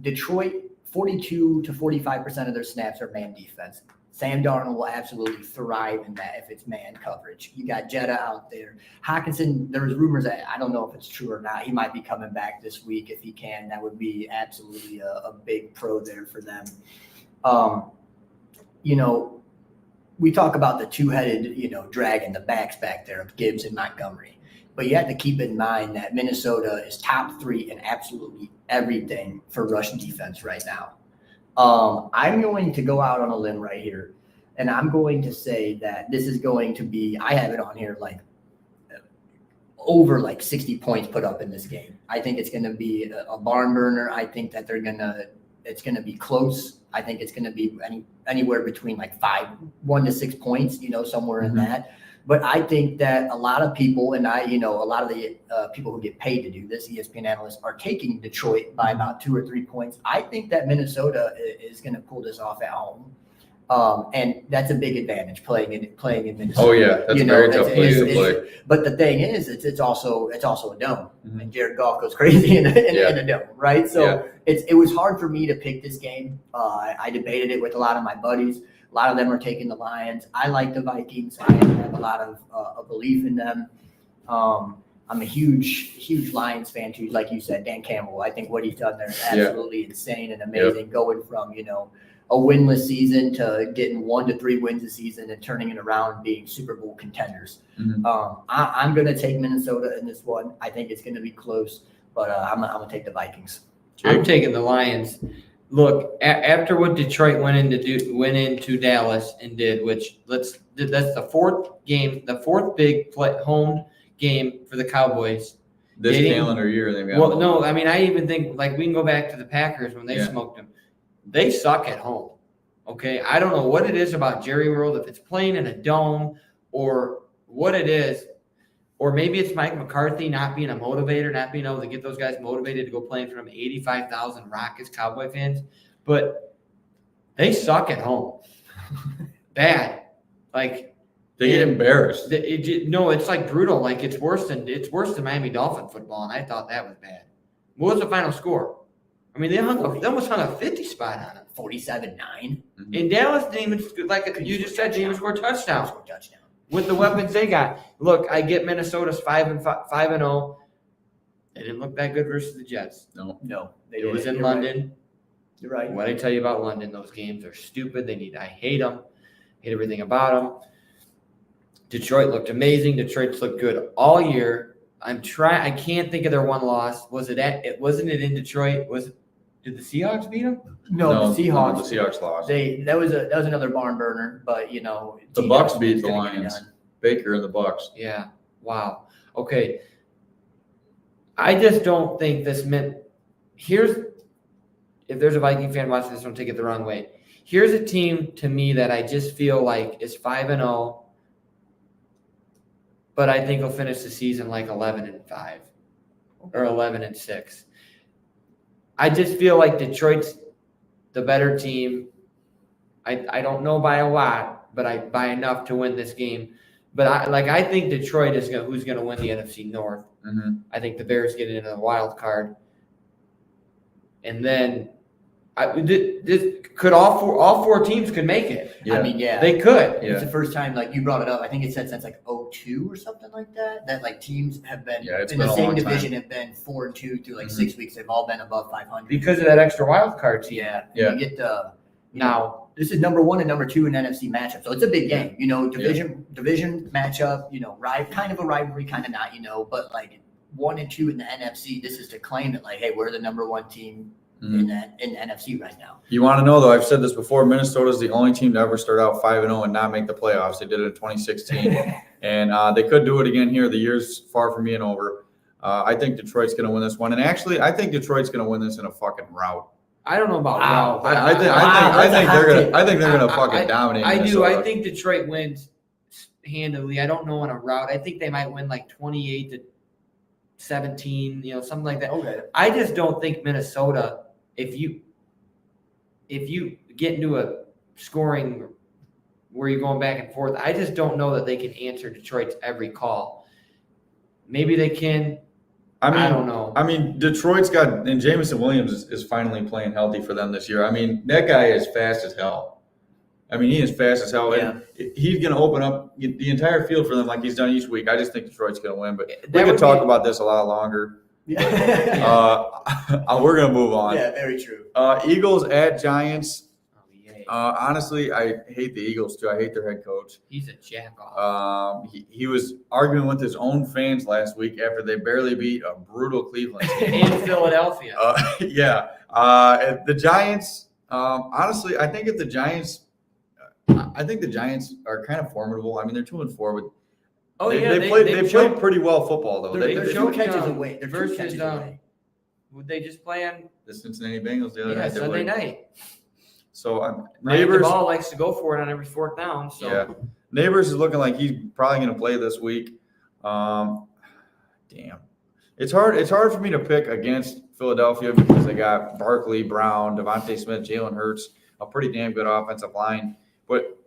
Detroit, 42 to 45% of their snaps are man defense. Sam Darnold will absolutely thrive in that if it's man coverage. You got Jetta out there. Hawkinson, there was rumors that, I don't know if it's true or not, he might be coming back this week if he can. That would be absolutely a big pro there for them. We talk about the two-headed, dragon, the backs back there of Gibbs and Montgomery. But you have to keep in mind that Minnesota is top 3 in absolutely everything for rush defense right now. I'm going to go out on a limb right here, and I'm going to say that this is going to be, I have it on here, like over like 60 points put up in this game. I think it's going to be a barn burner. I think that it's going to be close. I think it's going to be anywhere between like 1 to 6 points, somewhere in that. But I think that a lot of people, and a lot of the people who get paid to do this, ESPN analysts, are taking Detroit by about 2 or 3 points. I think that Minnesota is going to pull this off at home. And that's a big advantage playing in Minnesota. Oh yeah, that's a very tough place to play. But the thing is, it's also a dome, and Jared Goff goes crazy in a dome, right? So it was hard for me to pick this game. I debated it with a lot of my buddies. A lot of them are taking the Lions. I like the Vikings. I have a lot of belief in them. I'm a huge Lions fan too, like you said, Dan Campbell. I think what he's done there is absolutely insane and amazing. Going from a winless season to getting 1 to 3 wins a season and turning it around, being Super Bowl contenders. I'm going to take Minnesota in this one. I think it's going to be close, but I'm going to take the Vikings. I'm taking the Lions. Look, after what Detroit went into Dallas and did, that's the fourth big home game for the Cowboys. This calendar year they've got. Well, no, I mean, I even think like we can go back to the Packers when they smoked them. They suck at home. Okay, I don't know what it is about Jerry World, if it's playing in a dome or what it is, or maybe it's Mike McCarthy not being a motivator, not being able to get those guys motivated to go play in front of 85,000 Rockets Cowboy fans. But they suck at home. Bad. Like they get embarrassed. No, it's like brutal. Like it's worse than Miami Dolphin football, and I thought that was bad. What was the final score? I mean, they almost hung a 50 spot on it. 47-9. And Dallas didn't even, like you just said, didn't even score a touchdown. With the weapons they got. Look, I get Minnesota's 5-0. They didn't look that good versus the Jets. No. It was in London. You're right. What I tell you about London, those games are stupid. I hate them. Hate everything about them. Detroit looked amazing. Detroit's looked good all year. I can't think of their one loss. Wasn't it in Detroit? Did the Seahawks beat them? No, the Seahawks. The Seahawks lost. That was another barn burner, but the Bucks beat the Lions. Baker and the Bucks. Yeah. Wow. Okay. I just don't think this meant. If there's a Viking fan watching this, don't take it the wrong way. Here's a team to me that I just feel like is 5-0, but I think will finish the season like 11-5 or 11-6. I just feel like Detroit's the better team. I don't know by a lot, but by enough to win this game. But I think Detroit is who's going to win the NFC North. I think the Bears get into the wild card, and then could all four teams could make it. Yeah. I mean, they could. It's the first time, like you brought it up. I think it said since like 2002 or something like that. That like teams have been in the same division have been 4-2 through like 6 weeks. They've all been above 500 because of that extra wild card team. You get now. This is number 1 and number 2 in NFC matchup, so it's a big game. Division matchup. Kind of a rivalry, kind of not. But like 1 and 2 in the NFC. This is to claim it. Like, hey, we're the number 1 team in the NFC right now. You want to know though? I've said this before. Minnesota is the only team to ever start out 5-0 and not make the playoffs. They did it in 2016, and they could do it again here. The year's far from being over. I think Detroit's going to win this one, and actually, I think Detroit's going to win this in a fucking rout. I don't know about route. I think they're gonna fucking dominate. I Minnesota. do. I think Detroit wins handily. I don't know in a route. I think they might win like 28-17, something like that. Okay. I just don't think Minnesota. If you get into a scoring where you're going back and forth, I just don't know that they can answer Detroit's every call. Maybe they can. I don't know. I mean, Detroit's got, and Jameson Williams is finally playing healthy for them this year. I mean, that guy is fast as hell. I mean, he is fast as hell. Yeah. And he's going to open up the entire field for them like he's done each week. I just think Detroit's going to win. But we could talk about this a lot longer. Yeah. We're going to move on. Yeah, very true. Eagles at Giants. Oh, yay. Honestly, I hate the Eagles too. I hate their head coach. He's a jack-off. He was arguing with his own fans last week after they barely beat a brutal Cleveland team. In Philadelphia. Yeah. The Giants, honestly, I think the Giants are kind of formidable. I mean, they're 2-4, but they played pretty well football though. They're They two catches away. They're two versus catches away. would they just play on the Cincinnati Bengals the other night. They Sunday played. night? So Ryan Neighbors, Ball likes to go for it on every fourth down. So yeah, Neighbors is looking like he's probably going to play this week. Damn, it's hard. It's hard for me to pick against Philadelphia because they got Barkley, Brown, Devontae Smith, Jalen Hurts, a pretty damn good offensive line. But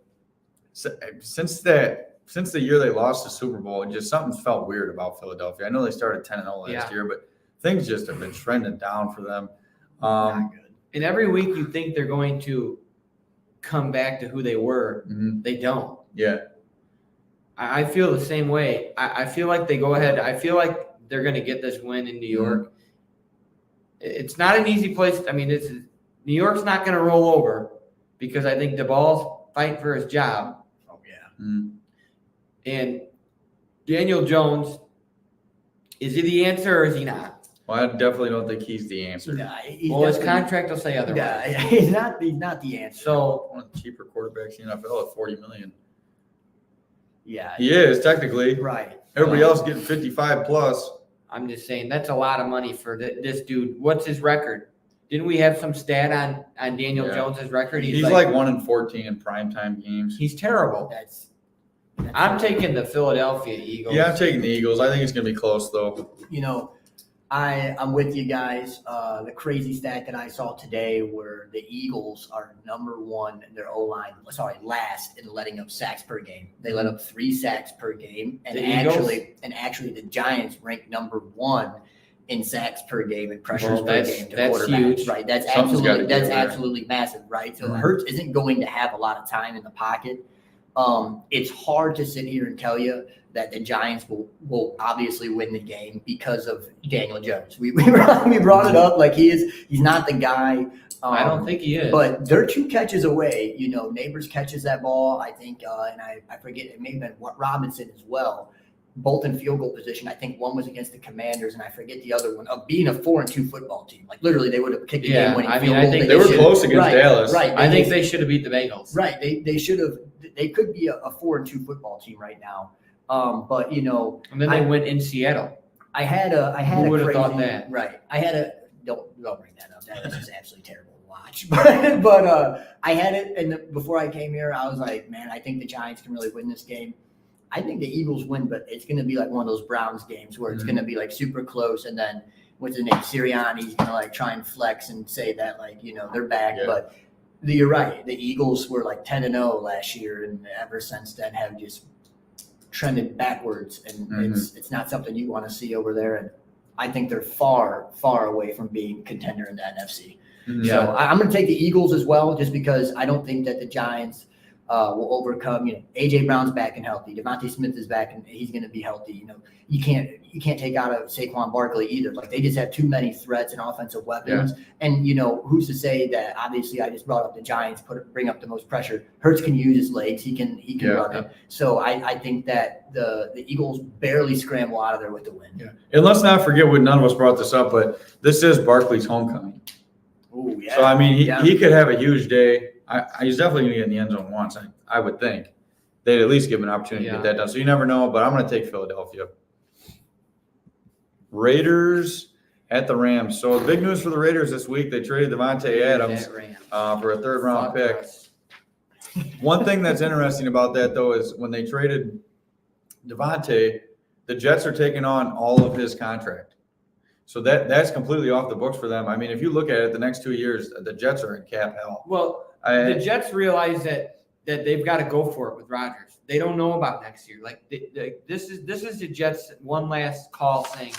since the year they lost the Super Bowl, just something felt weird about Philadelphia. I know they started 10-0 last year, but things just have been trending down for them. Not good. and every week you think they're going to come back to who they were. Mhm. They don't. Yeah. I feel the same way. I feel like they go ahead. I feel like they're going to get this win in New York. It's not an easy place. I mean, New York's not going to roll over because I think DeBall's fighting for his job. Oh yeah. Mhm. And Daniel Jones, is he the answer or is he not? Well, I definitely don't think he's the answer. Nah, he's Well, his definitely- contract will say otherwise. Yeah, he's not the answer. So One of the cheaper quarterbacks in the NFL at $40 million. yeah, He is technically. right. Everybody else getting 55 plus. I'm just saying that's a lot of money for this dude. What's his record? Didn't we have some stat on Daniel Yeah. Jones's record? He's like 1-14 in primetime games. he's terrible. That's I'm taking the Philadelphia Eagles. Yeah, I'm taking the Eagles. I think it's going to be close though. You know, I'm with you guys. The crazy stat that I saw today where the Eagles are number one in their O-line, last in letting up sacks per game. They let up 3 sacks per game. And The Eagles? actually the Giants rank number 1 in sacks per game and pressures Well, per that's- game to that's quarterbacks. huge. Right. That's Something's gotta absolutely give there. absolutely massive, right? So Mhm. Hurts isn't going to have a lot of time in the pocket. It's hard to sit here and tell you that the Giants will obviously win the game because of Daniel Jones. We brought it up like he's not the guy. I don't think he is. But they're 2 catches away. You know, Neighbors catches that ball, I think, and I forget, it may have been Robinson as well. Both in field goal position. I think one was against the Commanders, and I forget the other one, of being a 4-2 football team. Like literally, they would have kicked a Yeah, game-winning I mean, field I goal. think They were should- close against right, Dallas. Right. I think they should have beat the Bengals. Right. They should have. They could be a 4-2 football team right now. But you know, And then they went in Seattle. I had a Who would have crazy, thought that? Right. I had a don't bring that up. That was just absolutely terrible to watch. But I had it, and before I came here, I was like, man, I think the Giants can really win this game. I think the Eagles win, but it's going to be like one of those Browns games where it's going to be like super close, and then what's his name, Sirianni's going to like try and flex and say that like they're back, Yeah. but. You're right. The Eagles were like 10-0 last year, and ever since then have just trended backwards. And it's not something you want to see over there. And I think they're far, far away from being contender in the NFC. Mhm. So I'm going to take the Eagles as well, just because I don't think that the Giants will overcome. AJ Brown's back and healthy. Devontae Smith is back and he's going to be healthy. You can't take out Saquon Barkley either. Like they just have too many threats and offensive weapons. Yeah. And who's to say that? Obviously, I just brought up the Giants, bring up the most pressure. Hurts can use his legs. He can run it. So I think that the Eagles barely scramble out of there with the win. Yeah. And let's not forget what none of us brought this up, but this is Barkley's homecoming. Ooh, yeah. So I mean, he could have a huge day. He's definitely going to get in the end zone once. I would think they'd at least give him an opportunity to get that done. So you never know, but I'm going to take Philadelphia. Raiders at the Rams. So big news for the Raiders this week. They traded Devontae Adams for a 3rd-round pick. One thing that's interesting about that, though, is when they traded Devontae, the Jets are taking on all of his contract. So that's completely off the books for them. I mean, if you look at it, the next 2 years, the Jets are in cap hell. Well, the Jets realize that they've got to go for it with Rodgers. They don't know about next year. Like this is the Jets' one last call saying,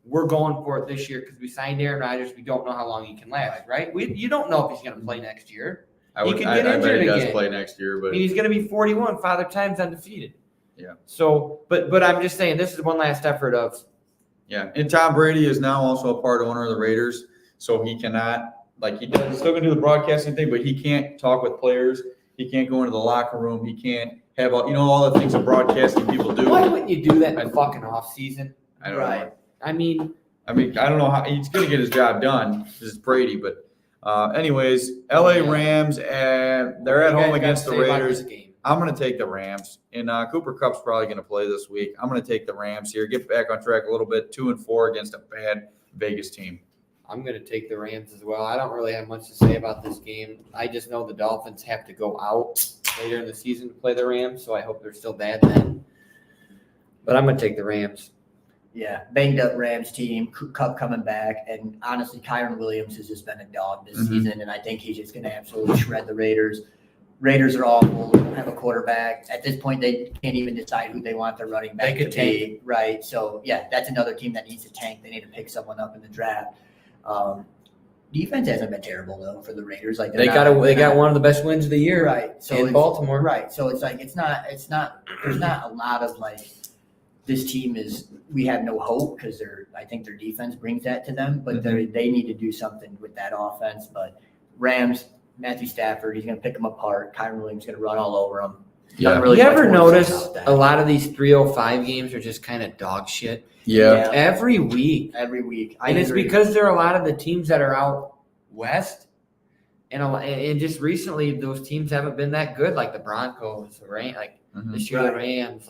we're going for it this year because we signed Aaron Rodgers. We don't know how long he can last, right? You don't know if he's going to play next year. I He would. could I, get I bet injured he does again. play next year, I but mean, he's going to be 41, Father Time's undefeated. Yeah. So, but I'm just saying, this is one last effort of. yeah. And Tom Brady is now also a part owner of the Raiders, so he cannot he's still gonna do the broadcasting thing, but he can't talk with players. He can't go into the locker room. He can't have all the things that broadcasting people do. Why wouldn't you do that in the fucking off season? I don't know. I mean, I don't know how he's going to get his job done. This is Brady, but anyways, LA Rams, and they're at home against the Raiders. I'm going to take the Rams, and Cooper Kupp's probably going to play this week. I'm going to take the Rams here, get back on track a little bit, 2-4 against a bad Vegas team. I'm going to take the Rams as well. I don't really have much to say about this game. I just know the Dolphins have to go out later in the season to play the Rams, so I hope they're still bad then. But I'm going to take the Rams. Yeah, banged up Rams team, Cup coming back, and honestly, Kyron Williams has just been a dog this season, and I think he's just going to absolutely shred the Raiders. Raiders are awful. They don't have a quarterback. At this point, they can't even decide who they want their running back to be. Right. So, yeah, that's another team that needs to tank. They need to pick someone up in the draft. Defense hasn't been terrible, though, for the Raiders. They got one of the best wins of the year, right? So in Baltimore, right? So it's there's not a lot of this team we have no hope because I think their defense brings that to them, but they need to do something with that offense. But Rams, Matthew Stafford, he's going to pick them apart. Kyron Williams is going to run all over them. Yeah. You ever notice a lot of these 305 games are just kind of dog shit? Yeah. Every week. And It's because there are a lot of the teams that are out west. And just recently, those teams haven't been that good, like the Broncos, right? This year, the Rams,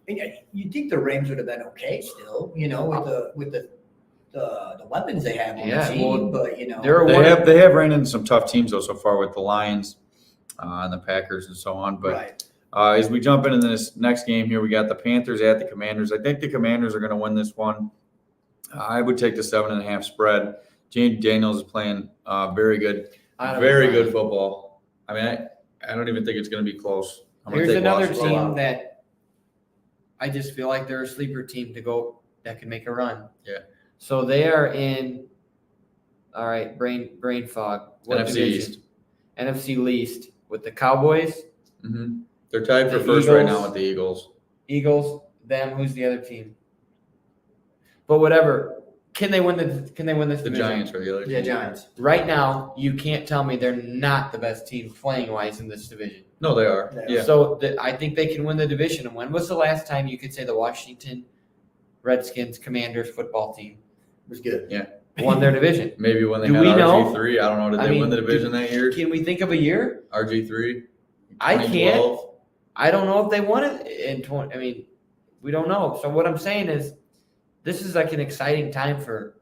You'd think the Rams would have been okay still, with the weapons they have on the team, but they have ran into some tough teams though so far with the Lions and the Packers and so on. But as we jump into this next game here, we got the Panthers at the Commanders. I think the Commanders are going to win this one. I would take the 7.5 spread. James Daniels is playing very good football. I mean, I don't even think it's going to be close. Here's another team that I just feel like they're a sleeper team that can make a run. Yeah. So they are in. All right, brain fog. What NFC division? East. NFC least with the Cowboys. Mm-hmm. They're tied for The first Eagles. right now with the Eagles. Eagles. Them. Who's the other team? But whatever. Can they win this The division? Giants are the other team. Yeah, Giants. Right now, you can't tell me they're not the best team playing wise in this division. No, they are. Yeah. So I think they can win the division. And when was the last time you could say the Washington Redskins Commanders football team was good? Yeah, won their division? Maybe when they Do had we know? RG3. I don't know. Did they win the division that year? Can we think of a year? RG3. I can't. I don't know if they won it in 20. I mean, we don't know. So what I'm saying is, this is an exciting time for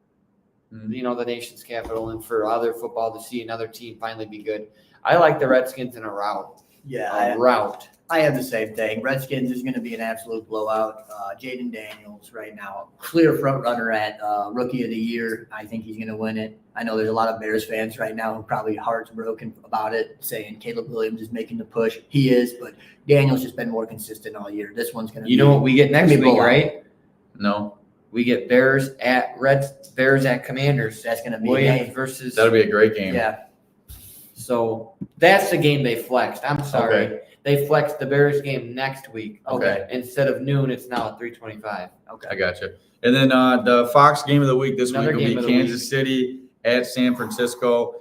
the nation's capital and for other football to see another team finally be good. I like the Redskins in a rout. Yeah, rout. I have the same thing. Redskins is going to be an absolute blowout. Jaden Daniels right now, clear front runner at Rookie of the Year. I think he's going to win it. I know there's a lot of Bears fans right now who probably hearts broken about it, saying Caleb Williams is making the push. He is, but Daniels just been more consistent all year. This one's going to. You know what we get next week, right? No. We get Bears at Commanders. That's going to be Williams versus. That'll be a great game. Yeah. So that's the game they flexed. I'm sorry. Okay. They flexed the Bears game next week. Okay. Instead of noon, it's now at 3:25. Okay. I got you. And then the Fox game of the week this week will be Kansas City at San Francisco.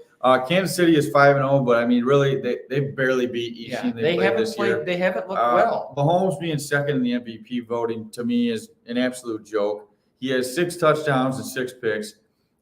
Kansas City is 5-0, but I mean, really, they barely beat each team they played this year. They haven't looked well. Mahomes being second in the MVP voting to me is an absolute joke. He has 6 touchdowns and 6 picks,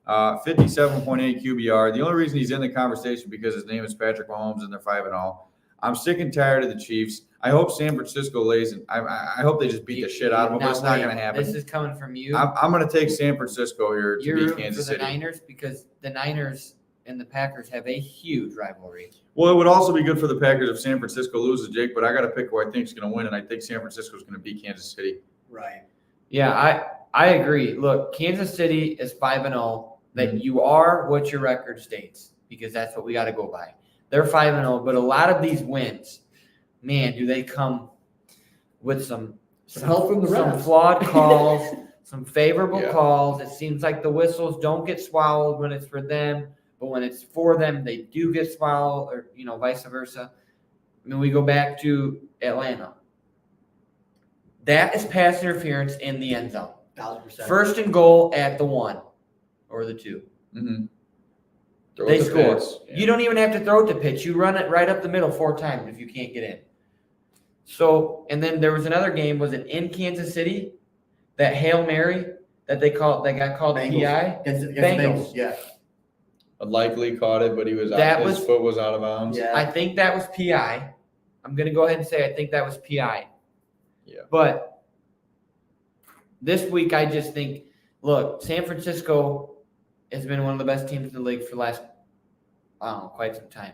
57.8 QBR. The only reason he's in the conversation because his name is Patrick Mahomes and they're 5-0. I'm sick and tired of the Chiefs. I hope San Francisco lays, and I hope they just beat the shit out of them, but it's not going to happen. This is coming from you. I'm going to take San Francisco here to beat Kansas City. You're rooting for the Niners because the Niners and the Packers have a huge rivalry. Well, it would also be good for the Packers if San Francisco loses, Jake, but I got to pick who I think is going to win, and I think San Francisco is going to beat Kansas City. Right. Yeah, I agree. Look, Kansas City is 5-0. That you are what your record states because that's what we got to go by. They're 5-0, but a lot of these wins, man, do they come with some help from the refs. Some flawed calls, some favorable calls. It seems like the whistles don't get swallowed when it's for them, but when it's for them, they do get swallowed, or vice versa. I mean, we go back to Atlanta. That is pass interference in the end zone. 1,000%. First and goal at the 1 or the 2. Mm-hmm. They score. Yeah. You don't even have to throw it to pitch. You run it right up the middle 4 times if you can't get in. So, and then there was another game. Was it in Kansas City? That Hail Mary that got called Bengals. PI. Against the Bengals. Yeah. Likely caught it, but his foot was out of bounds. Yeah. I think that was PI. I'm going to go ahead and say I think that was PI. Yeah. But this week, I just think, look, San Francisco has been one of the best teams in the league for the last, quite some time.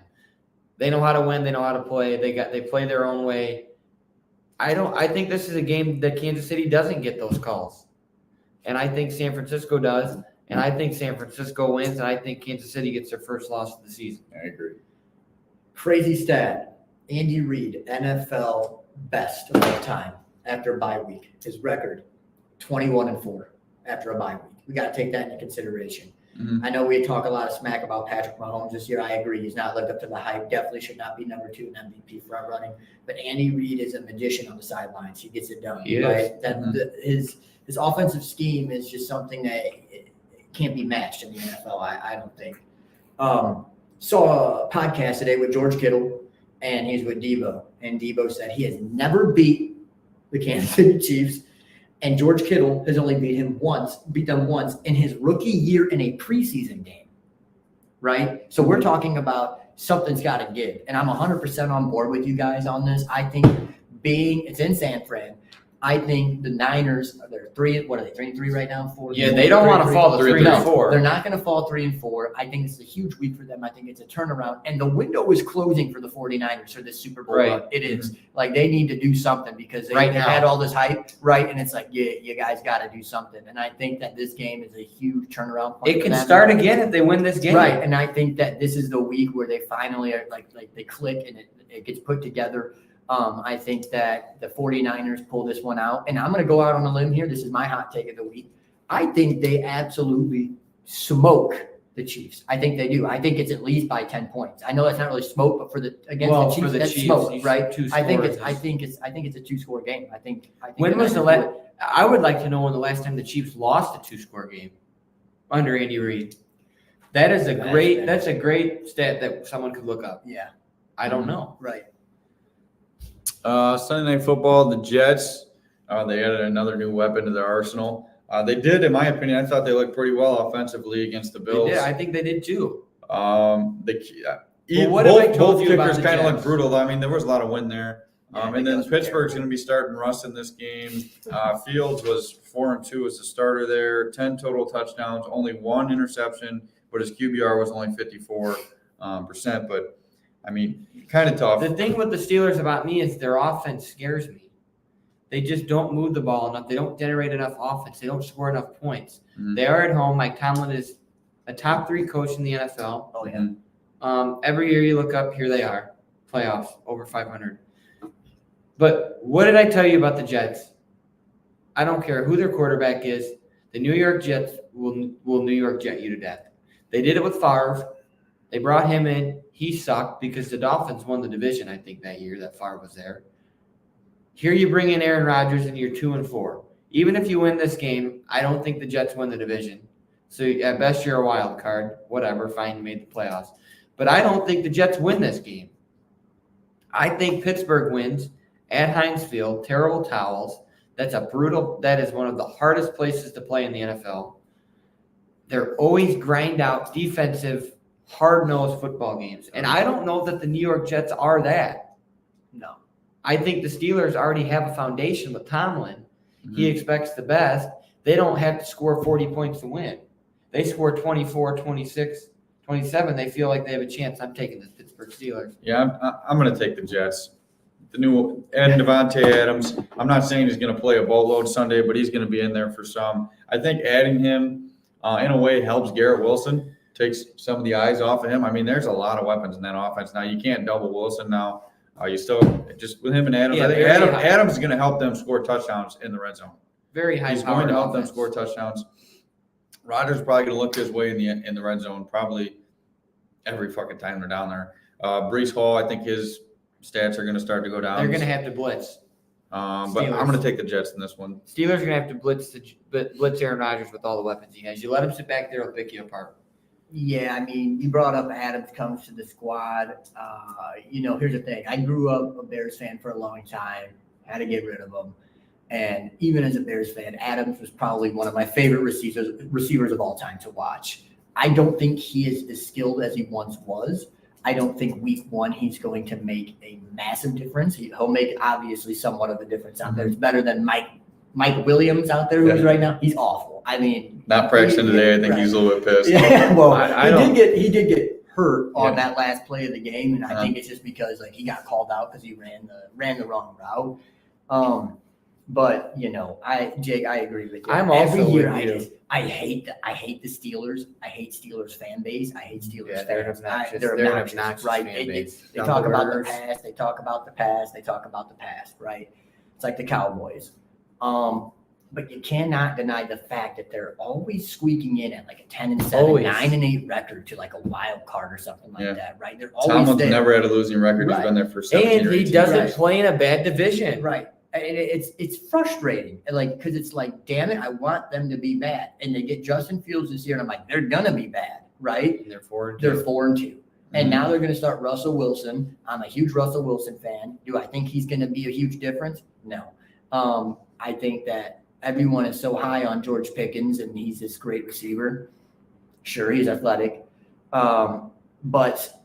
They know how to win. They know how to play. They play their own way. I think this is a game that Kansas City doesn't get those calls. And I think San Francisco does. And I think San Francisco wins. And I think Kansas City gets their first loss of the season. I agree. Crazy stat. Andy Reid, NFL best of all time after a bye week. His record, 21-4 after a bye week. We got to take that into consideration. Mm-hmm. I know we talk a lot of smack about Patrick Mahomes this year. I agree. He's not lived up to the hype. Definitely should not be number 2 in MVP front running. But Andy Reid is a magician on the sidelines. He gets it done. He right? is. His offensive scheme is just something that can't be matched in the NFL, I don't think. Saw a podcast today with George Kittle, and he's with Debo. And Debo said he has never beat the Kansas City Chiefs. And George Kittle has only beat them once in his rookie year in a preseason game, right? So we're talking about something's got to give. And I'm 100% on board with you guys on this. I think it's in San Fran. I think the Niners, they're 3-3 right now? 4. Yeah, they don't want to fall to 3-4. They're not going to fall 3-4. I think it's a huge week for them. I think it's a turnaround. And the window is closing for the 49ers for this Super Bowl run. It is. Like, they need to do something because they had all this hype, right? And it's like, yeah, you guys got to do something. And I think that this game is a huge turnaround point. It can start again if they win this game. Right. And I think that this is the week where they finally are like they click and it gets put together. I think that the 49ers pull this one out. And I'm going to go out on a limb here. This is my hot take of the week. I think they absolutely smoke the Chiefs. I think they do. I think it's at least by 10 points. I know that's not really smoke, but the Chiefs, that's smoke, right? I think it's a 2-score game. I think when was the last? I would like to know when the last time the Chiefs lost a 2-score game under Andy Reid. That's a great stat that someone could look up. Yeah. I don't know. Right. Sunday Night Football, the Jets, they added another new weapon to their arsenal. They did, in my opinion, I thought they looked pretty well offensively against the Bills. I think they did too. Both kickers kind of looked brutal. I mean, there was a lot of wind there. And then Pittsburgh's going to be starting Russ in this game. Fields was 4-2 as the starter there, 10 total touchdowns, only 1 interception, but his QBR was only 54%. But I mean, kind of tough. The thing with the Steelers about me is their offense scares me. They just don't move the ball enough. They don't generate enough offense. They don't score enough points. Mm-hmm. They are at home. Mike Tomlin is a top 3 coach in the NFL. Oh, yeah. Every year you look up, here they are, playoffs, over 500. But what did I tell you about the Jets? I don't care who their quarterback is. The New York Jets will New York Jet you to death. They did it with Favre. They brought him in. He sucked because the Dolphins won the division, I think, that year that Favre was there. Here you bring in Aaron Rodgers and you're 2-4. Even if you win this game, I don't think the Jets win the division. So at best you're a wild card. Whatever, fine, you made the playoffs. But I don't think the Jets win this game. I think Pittsburgh wins at Heinz Field, terrible towels. That is one of the hardest places to play in the NFL. They're always grind out defensive, hard-nosed football games. And I don't know that the New York Jets are that. No. I think the Steelers already have a foundation with Tomlin. Mm-hmm. He expects the best. They don't have to score 40 points to win. They score 24, 26, 27. They feel like they have a chance. I'm taking the Pittsburgh Steelers. Yeah, I'm going to take the Jets. The new Devontae Adams, I'm not saying he's going to play a boatload Sunday, but he's going to be in there for some. I think adding him in a way helps Garrett Wilson, takes some of the eyes off of him. I mean, there's a lot of weapons in that offense. Now, you can't double Wilson now. You still just with him and Adams. Yeah, I think Adams is going to help them score touchdowns in the red zone. Very high. He's going to help them score touchdowns. Rodgers is probably going to look his way in the red zone, probably every fucking time they're down there. Brees Hall, I think his stats are going to start to go down. They're going to have to blitz. But I'm going to take the Jets in this one. Steelers are going to have to blitz Aaron Rodgers with all the weapons he has. You let him sit back there, he'll pick you apart. Yeah, I mean, you brought up Adams comes to the squad. Here's the thing. I grew up a Bears fan for a long time, had to get rid of him. And even as a Bears fan, Adams was probably one of my favorite receivers of all time to watch. I don't think he is as skilled as he once was. I don't think week one he's going to make a massive difference. He'll make obviously somewhat of a difference out there. It's better than Mike Williams out there who's right now. He's awful. I mean, not practicing today. I think he's a little bit pissed. Yeah, well, he did get hurt on that last play of the game, and I think it's just because he got called out because he ran the wrong route. But Jake, I agree with you. I'm also every year with you. I hate the Steelers. I hate Steelers fan base. I hate Steelers fans. They're an obnoxious right? fan base. They talk about the past. They talk about the past. They talk about the past. Right? It's like the Cowboys. But you cannot deny the fact that they're always squeaking in at a 10-7, 9-8 record to a wild card or something like that. Right? They're always Tomlin's there. never had a losing record. He's been there for 17 and he doesn't play in a bad division. Right. And it's frustrating, because it's damn it, I want them to be bad. And they get Justin Fields this year, and I'm like, they're gonna be bad, right? And they're 4-2. They're 4-2. And now they're gonna start Russell Wilson. I'm a huge Russell Wilson fan. Do I think he's gonna be a huge difference? No. I think that everyone is so high on George Pickens, and he's this great receiver. Sure, he's athletic, but.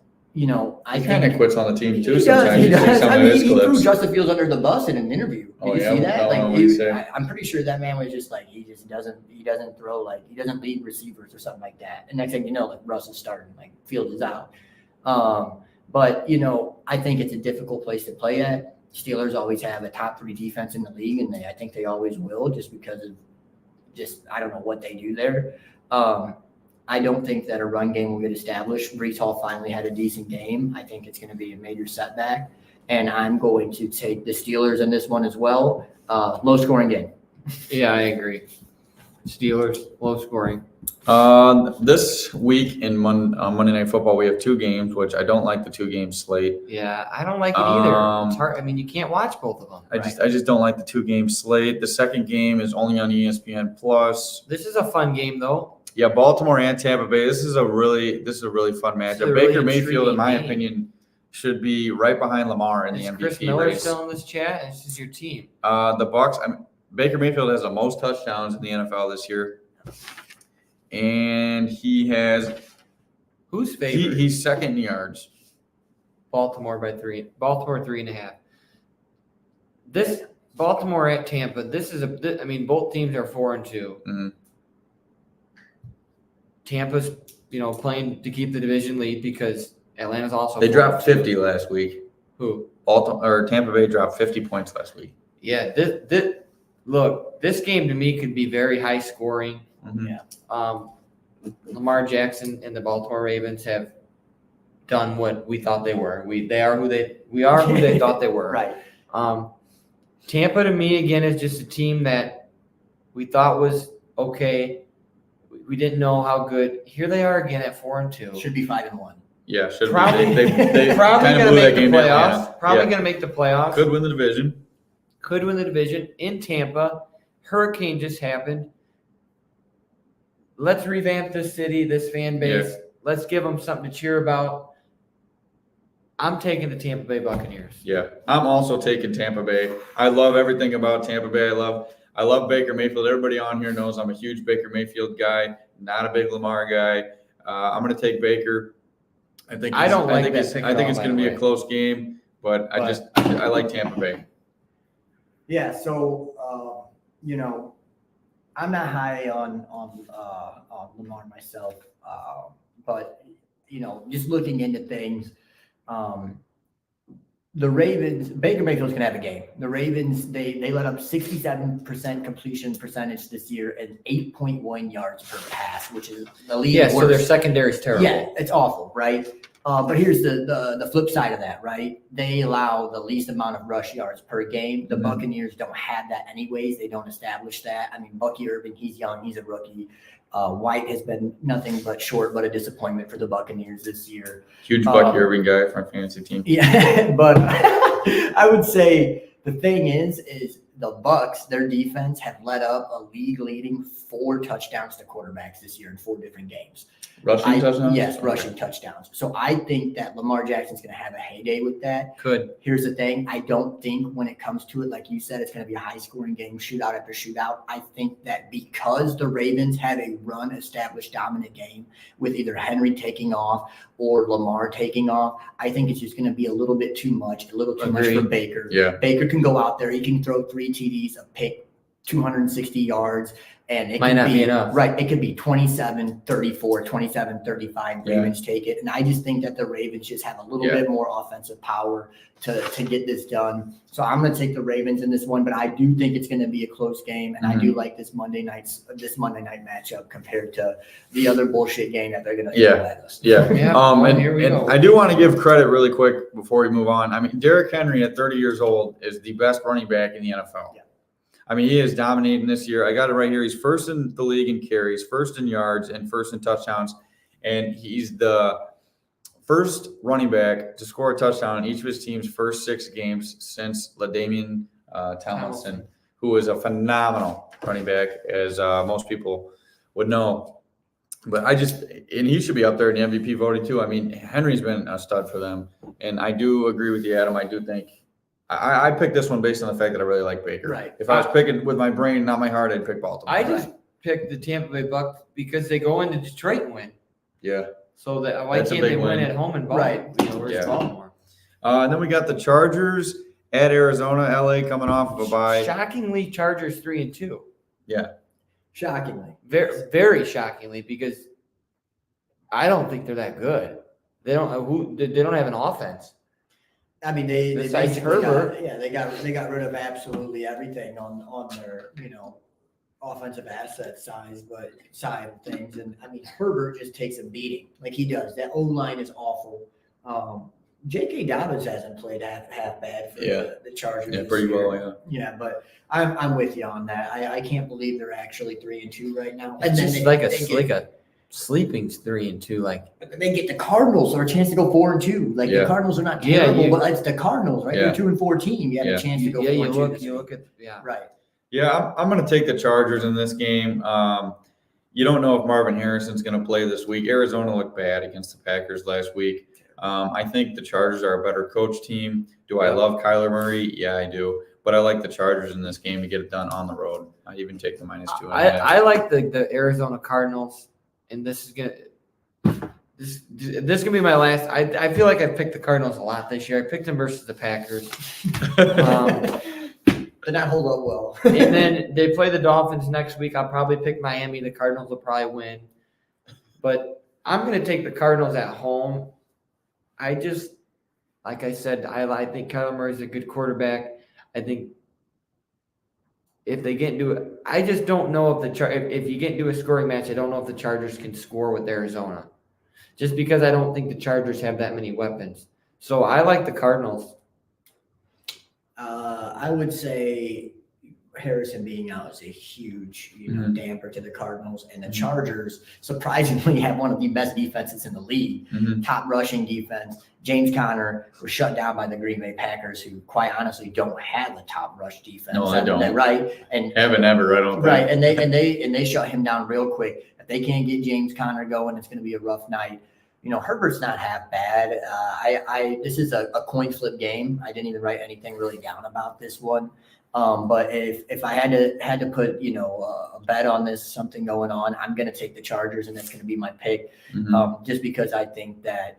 I kind of quits on the team too. He Sometimes does. I mean, he threw clips. Justin Fields under the bus in an interview. Did you see that? No, I'm pretty sure that man was just he doesn't throw he doesn't lead receivers or something like that. And next thing you know, Russ is starting, Fields is out. But I think it's a difficult place to play at. Steelers always have a top 3 defense in the league, and I think they always will, just because of I don't know what they do there. I don't think that a run game will get established. Brees Hall finally had a decent game. I think it's going to be a major setback. And I'm going to take the Steelers in this one as well. Low scoring game. Yeah, I agree. Steelers, low scoring. This week in Monday Night Football, we have 2 games, which I don't like the 2-game slate. Yeah, I don't like it either. It's hard. I mean, you can't watch both of them. I just don't like the 2-game slate. The second game is only on ESPN Plus. This is a fun game, though. Yeah, Baltimore and Tampa Bay. This is a really fun matchup. Baker Mayfield, in my opinion, should be right behind Lamar in the MVP Chris Miller race. still in this chat? This is your team. The Bucks. Baker Mayfield has the most touchdowns in the NFL this year, and he has. Who's favored? He's second in yards. Baltimore by 3. Baltimore 3.5. This Baltimore at Tampa. This is both teams are 4-2. Mm-hmm. Tampa's, playing to keep the division lead because Atlanta's also. They dropped 50 last week. Who? Tampa Bay dropped 50 points last week. Yeah. This game to me could be very high scoring. Mm-hmm. Yeah. Lamar Jackson and the Baltimore Ravens have done what we thought they were. We are who they thought they were. Right. Tampa to me again is just a team that we thought was okay. We didn't know how good. Here they are again at 4-2. Should be 5-1. Yeah, should Probably, be. They probably kind of gonna blew that make the game playoffs. Probably Yeah. gonna make the playoffs. Could win the division. Could win the division in Tampa. Hurricane just happened. Let's revamp this city, this fan base. Yeah. Let's give them something to cheer about. I'm taking the Tampa Bay Buccaneers. Yeah, I'm also taking Tampa Bay. I love everything about Tampa Bay. I love Baker Mayfield. Everybody on here knows I'm a huge Baker Mayfield guy, not a big Lamar guy. I'm going to take Baker. I think it's going to be a close game, but I like Tampa Bay. Yeah. So I'm not high on Lamar myself, but just looking into things. The Ravens, Baker Mayfield's going to have a game. The Ravens, they let up 67% completion percentage this year and 8.1 yards per pass, which is the league. Yeah, so their secondary is terrible. Yeah, it's awful, right? But here's the flip side of that, right? They allow the least amount of rush yards per game. The Buccaneers don't have that anyways. They don't establish that. I mean, Bucky Irving, he's young. He's a rookie. White has been nothing but short, but a disappointment for the Buccaneers this year. Huge Bucky Irving guy for my fantasy team. Yeah, but I would say the thing is the Bucs, their defense have let up a league-leading 4 touchdowns to quarterbacks this year in 4 different games. Rushing touchdowns? Yes, rushing touchdowns. So I think that Lamar Jackson's going to have a heyday with that. Could. Here's the thing. I don't think when it comes to it, like you said, it's going to be a high-scoring game, shootout after shootout. I think that because the Ravens have a run-established dominant game with either Henry taking off or Lamar taking off, I think it's just going to be a little bit too much, much for Baker. Yeah. Baker can go out there. He can throw 3 TDs, a pick, 260 yards. And it Might not be enough. Right. It could be 27-34, 27-35. Ravens take it. And I just think that the Ravens just have a little bit more offensive power to get this done. So I'm going to take the Ravens in this one, but I do think it's going to be a close game. And I do like this Monday night matchup compared to the other bullshit game that they're going to throw at us. Yeah. Here we go. I do want to give credit really quick before we move on. I mean, Derrick Henry at 30 years old is the best running back in the NFL. Yeah. I mean, he is dominating this year. I got it right here. He's first in the league in carries, first in yards, and first in touchdowns. And he's the first running back to score a touchdown in each of his team's first 6 games since LaDainian Tomlinson, who is a phenomenal running back, as most people would know. But and he should be up there in the MVP voting too. I mean, Henry's been a stud for them. And I do agree with you, Adam. I do think I picked this one based on the fact that I really like Baker. Right. If I was picking with my brain, not my heart, I'd pick Baltimore. I just picked the Tampa Bay Bucs because they go into Detroit and win. Yeah. So that why can't they win at home in Baltimore? Right. Where's Baltimore? And then we got the Chargers at Arizona, LA coming off of a bye. Shockingly, Chargers 3-2. Yeah. Shockingly. Very, very shockingly, because I don't think they're that good. They don't have an offense. I mean, they Besides basically Herbert. they got rid of absolutely everything on their offensive asset side of things, and I mean Herbert just takes a beating like he does. That O line is awful. J.K. Dobbins hasn't played half bad for the Chargers. Yeah, pretty well. Yeah. Yeah, but I'm with you on that. I can't believe they're actually 3-2 right now. It's just like a sleeping 3-2. Like they get the Cardinals or a chance to go 4-2. Like the Cardinals are not terrible, but it's the Cardinals, right? They're 2-4 team. You have a chance to go 4-2. You look at right. Yeah, I'm going to take the Chargers in this game. You don't know if Marvin Harrison's going to play this week. Arizona looked bad against the Packers last week. I think the Chargers are a better coach team. Do I love Kyler Murray? Yeah, I do. But I like the Chargers in this game to get it done on the road. I even take the -2.5. I like the Arizona Cardinals, and this is gonna be my last. I feel like I picked the Cardinals a lot this year. I picked them versus the Packers. Did not hold up well. And then they play the Dolphins next week. I'll probably pick Miami. The Cardinals will probably win. But I'm going to take the Cardinals at home. I just, like I said, I think Kyler Murray is a good quarterback. I think if they get into it, I just don't know if you get into a scoring match, I don't know if the Chargers can score with Arizona. Just because I don't think the Chargers have that many weapons. So I like the Cardinals. I would say Harrison being out is a huge, damper to the Cardinals, and the Chargers surprisingly have one of the best defenses in the league. Top rushing defense. James Conner was shut down by the Green Bay Packers, who quite honestly don't have a top rush defense. No, they don't. Right? And haven't ever, I don't think. Right, and they shut him down real quick. If they can't get James Conner going, it's going to be a rough night. Herbert's not half bad. This is a coin flip game. I didn't even write anything really down about this one. But if I had to put, a bet on this, something going on, I'm going to take the Chargers, and that's going to be my pick. Just because I think that,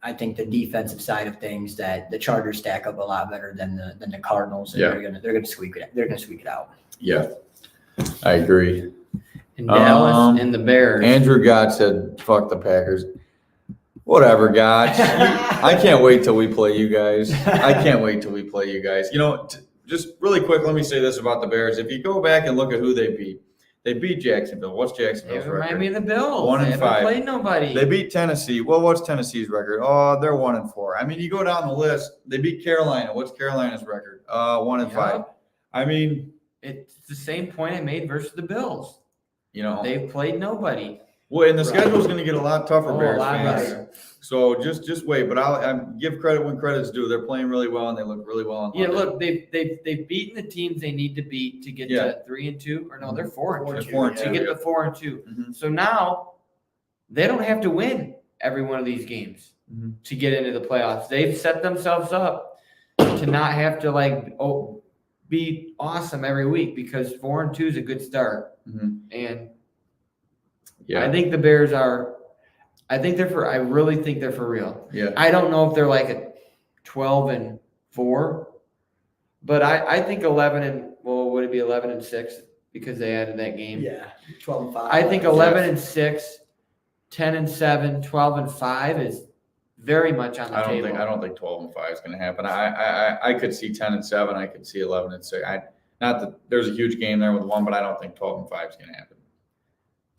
I think the defensive side of things that the Chargers stack up a lot better than the Cardinals, and they're going to squeak it. They're going to squeak it out. Yeah, I agree. And Dallas and the Bears. Andrew Gott said, "Fuck the Packers." Whatever, Gott. I can't wait till we play you guys. Just really quick, let me say this about the Bears. If you go back and look at who they beat Jacksonville. What's Jacksonville's record? Remind me of the Bills. 1-5. They haven't played nobody. They beat Tennessee. Well, what's Tennessee's record? Oh, they're 1-4. I mean, you go down the list. They beat Carolina. What's Carolina's record? 1-5. I mean, it's the same point I made versus the Bills. They've played nobody. Well, and the Right. schedule is going to get a lot tougher, Oh, a Bears lot fans. better. So just wait. But I'll give credit when credit's due. They're playing really well, and they look really well on Yeah, Monday. look, they've beaten the teams they need to beat to get to 3-2, or no, they're 4-2. They're 4-2, to get yeah. to 4-2. Mhm. So now they don't have to win every one of these games Mhm. to get into the playoffs. They've set themselves up to not have to be awesome every week, because 4-2 is a good start. Mhm. And Yeah. I think the Bears are. I really think they're for real. Yeah. I don't know if they're like a 12-4, but I think would it be 11-6 because they added that game? Yeah, 12-5. I think 11-6, 10-7, 12-5 is very much on the table. I don't think 12-5 is going to happen. I could see 10-7. I could see 11-6. Not that there's a huge game there with one, but I don't think 12-5 is going to happen.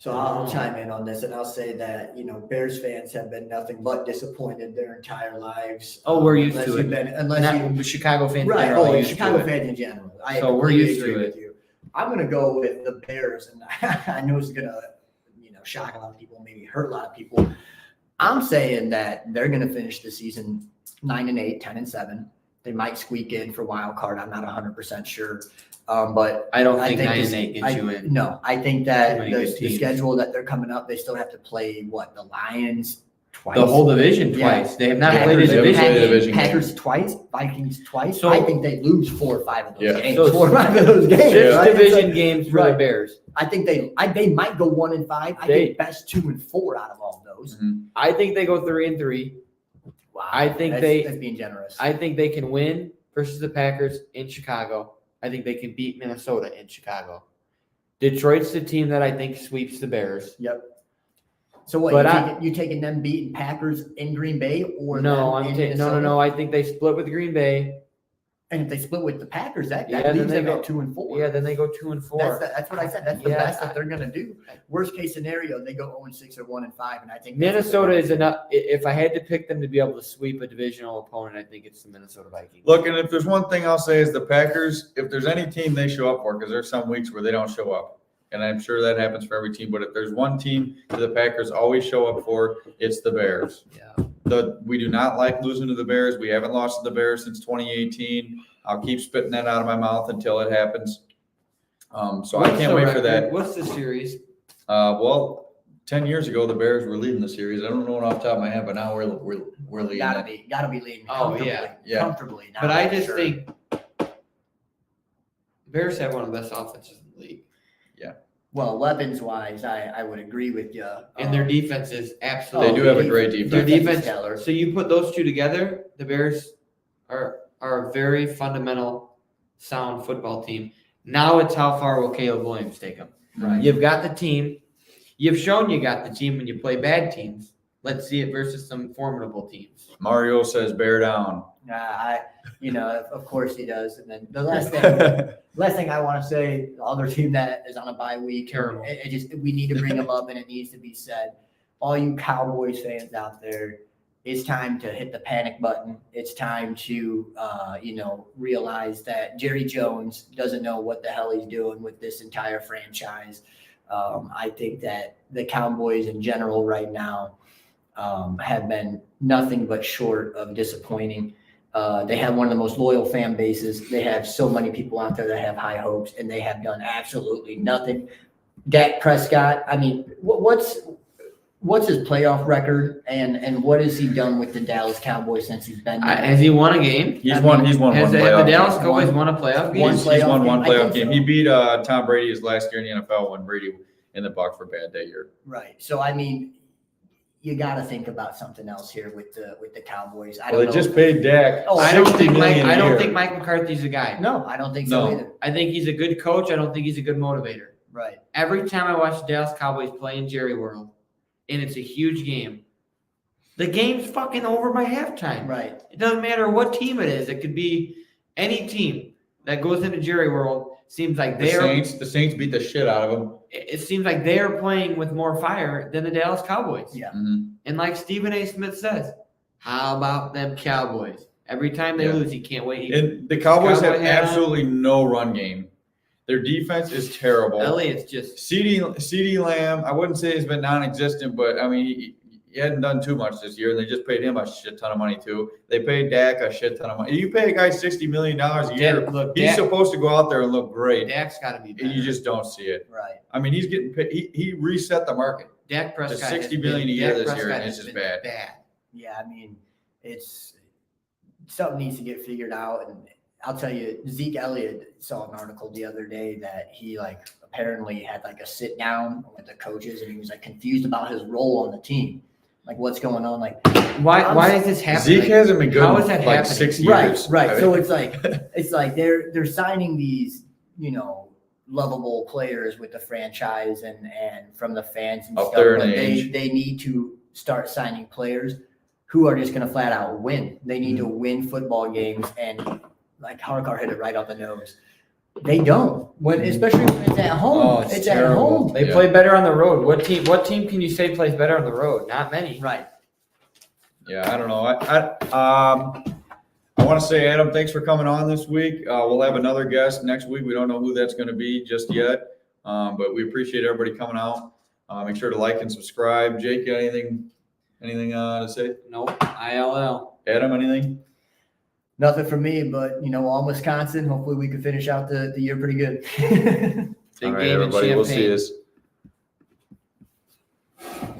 So I'll chime in on this, and I'll say that, Bears fans have been nothing but disappointed their entire lives. Oh, we're used unless to you've it. been- unless you Chicago fans right. are And used Chicago to it. fans in general. I So we're completely used to agree it. with you. I'm going to go with the Bears, and I know it's going to, shock a lot of people, maybe hurt a lot of people. I'm saying that they're going to finish the season 9-8, 10-7. They might squeak in for wild card. I'm not 100% sure, but I don't think this- 9-8 gets you in. No, I think Too that many the good teams. schedule that they're coming up, they still have to play the Lions twice. The whole division Yeah. twice. They have not Packers, played a They haven't division played a game. division game. Packers twice, Vikings twice. So- I think they lose 4 or 5 of those Yeah. games. So 4 or 5 of those games. Six right? division games for the Right. Bears. I think they might go 1-5. I They- think best 2-4 out of all those. Mhm. I think they go 3-3. Wow, I think that's being generous. I think they can win versus the Packers in Chicago. I think they can beat Minnesota in Chicago. Detroit's the team that I think sweeps the Bears. Yep. So what? But You taking them beating Packers in Green Bay or No, them I'm in taking Minnesota? no. I think they split with Green Bay. And if they split with the Packers, that Yeah, then leaves they them go- at 2-4. Yeah, then they go 2-4. That's what I said. That's the Yeah, best that they're gonna do. Worst case scenario, they go 0-6 or 1-5, and I think that's what Minnesota they're is enough. If I had to pick them to be able to sweep a divisional opponent, I think it's the Minnesota Vikings. Look, and if there's one thing I'll say is the Packers, if there's any team they show up for, because there's some weeks where they don't show up, and I'm sure that happens for every team, but if there's one team that the Packers always show up for, it's the Bears. Yeah. We do not like losing to the Bears. We haven't lost to the Bears since 2018. I'll keep spitting that out of my mouth until it happens. So I What's can't the wait for record? that. What's the series? Well, 10 years ago, the Bears were leading the series. I don't know it off the top of my head, but now we're leading it. gotta be leading Oh, comfortably. yeah. Comfortably. not But I for just sure. think Bears have one of the best offenses in the league, Well, weapons wise, I would agree with you. and their defense is They absolutely. do have a great defense. Their Defense is defense. stellar. So you put those two together, the Bears are a very fundamental, sound football team. Now it's how far will Caleb Williams take them? Right. You've got the team. You've shown you got the team when you play bad teams. Let's see it versus some formidable teams. Mario says bear down. Of course he does. And then the last thing I want to say, the other team that is on a bye week, Terrible. We need to bring them up, and it needs to be said. All you Cowboys fans out there, it's time to hit the panic button. It's time to, realize that Jerry Jones doesn't know what the hell he's doing with this entire franchise. I think that the Cowboys in general right now have been nothing but short of disappointing. They have one of the most loyal fan bases. They have so many people out there that have high hopes, and they have done absolutely nothing. Dak Prescott, I mean, what's his playoff record, and what has he done with the Dallas Cowboys since he's been there? Has he won a game? He's won Has one the playoff Dallas game. Cowboys won a playoff game? He's won one game? I playoff think game. so. He beat Tom Brady his last year in the NFL when Brady in the Bucs for bad that year. Right. So I mean, you got to think about something else here with the Cowboys. I Well, don't they know. just paid Dak. Oh, I don't $60 think million a I don't year. think Mike McCarthy's a guy. No, I don't think so No. either. I think he's a good coach. I don't think he's a good motivator. Right. Every time I watch the Dallas Cowboys play in Jerry World, and it's a huge game, the game's fucking over by halftime. Right. It doesn't matter what team it is. It could be any team that goes into Jerry World. Seems like The Saints beat the shit out of them. it seems like they are playing with more fire than the Dallas Cowboys. Yeah. Mhm. And like Stephen A. Smith says, how about them Cowboys? Every time they Yeah. lose, he can't wait. And the Cowboys have Cowboy hat on. absolutely no run game. Their defense is terrible. Elliott's just CeeDee Lamb, I wouldn't say he's been non-existent, but I mean, he hadn't done too much this year, and they just paid him a shit ton of money too. They paid Dak a shit ton of money. You pay a guy $60 million a year, he's supposed to go out there and look great. Dak's got to be better. And you just don't see it. Right. I mean, he's getting paid. He reset the market. Dak Prescott to $60 million a year Dak this year, Prescott and it's has just been bad. Yeah, I mean, it's something needs to get figured out. And I'll tell you, Zeke Elliott saw an article the other day that he apparently had a sit down with the coaches, and he was confused about his role on the team. What's going on? Why is this happening? Zeke hasn't been good How is in that happening? 6 years. Right. I mean, So it's like they're signing these, lovable players with the franchise and from the fans and Up stuff. there in But age. they need to start signing players who are just going to flat out win. They need to win football games, and Harkar hit it right on the nose. They don't, especially when it's at home. Oh, it's at terrible. home. They play better on the road. What team can you say plays better on the road? Not many. Right. Yeah, I don't know. I want to say, Adam, thanks for coming on this week. We'll have another guest next week. We don't know who that's going to be just yet, but we appreciate everybody coming out. Make sure to like and subscribe. Jake, you got anything to say? Nope. ILL. Adam, anything? Nothing for me, but all Wisconsin. Hopefully we can finish out the year pretty good. Big All right, game in everybody. We'll see Champaign. you.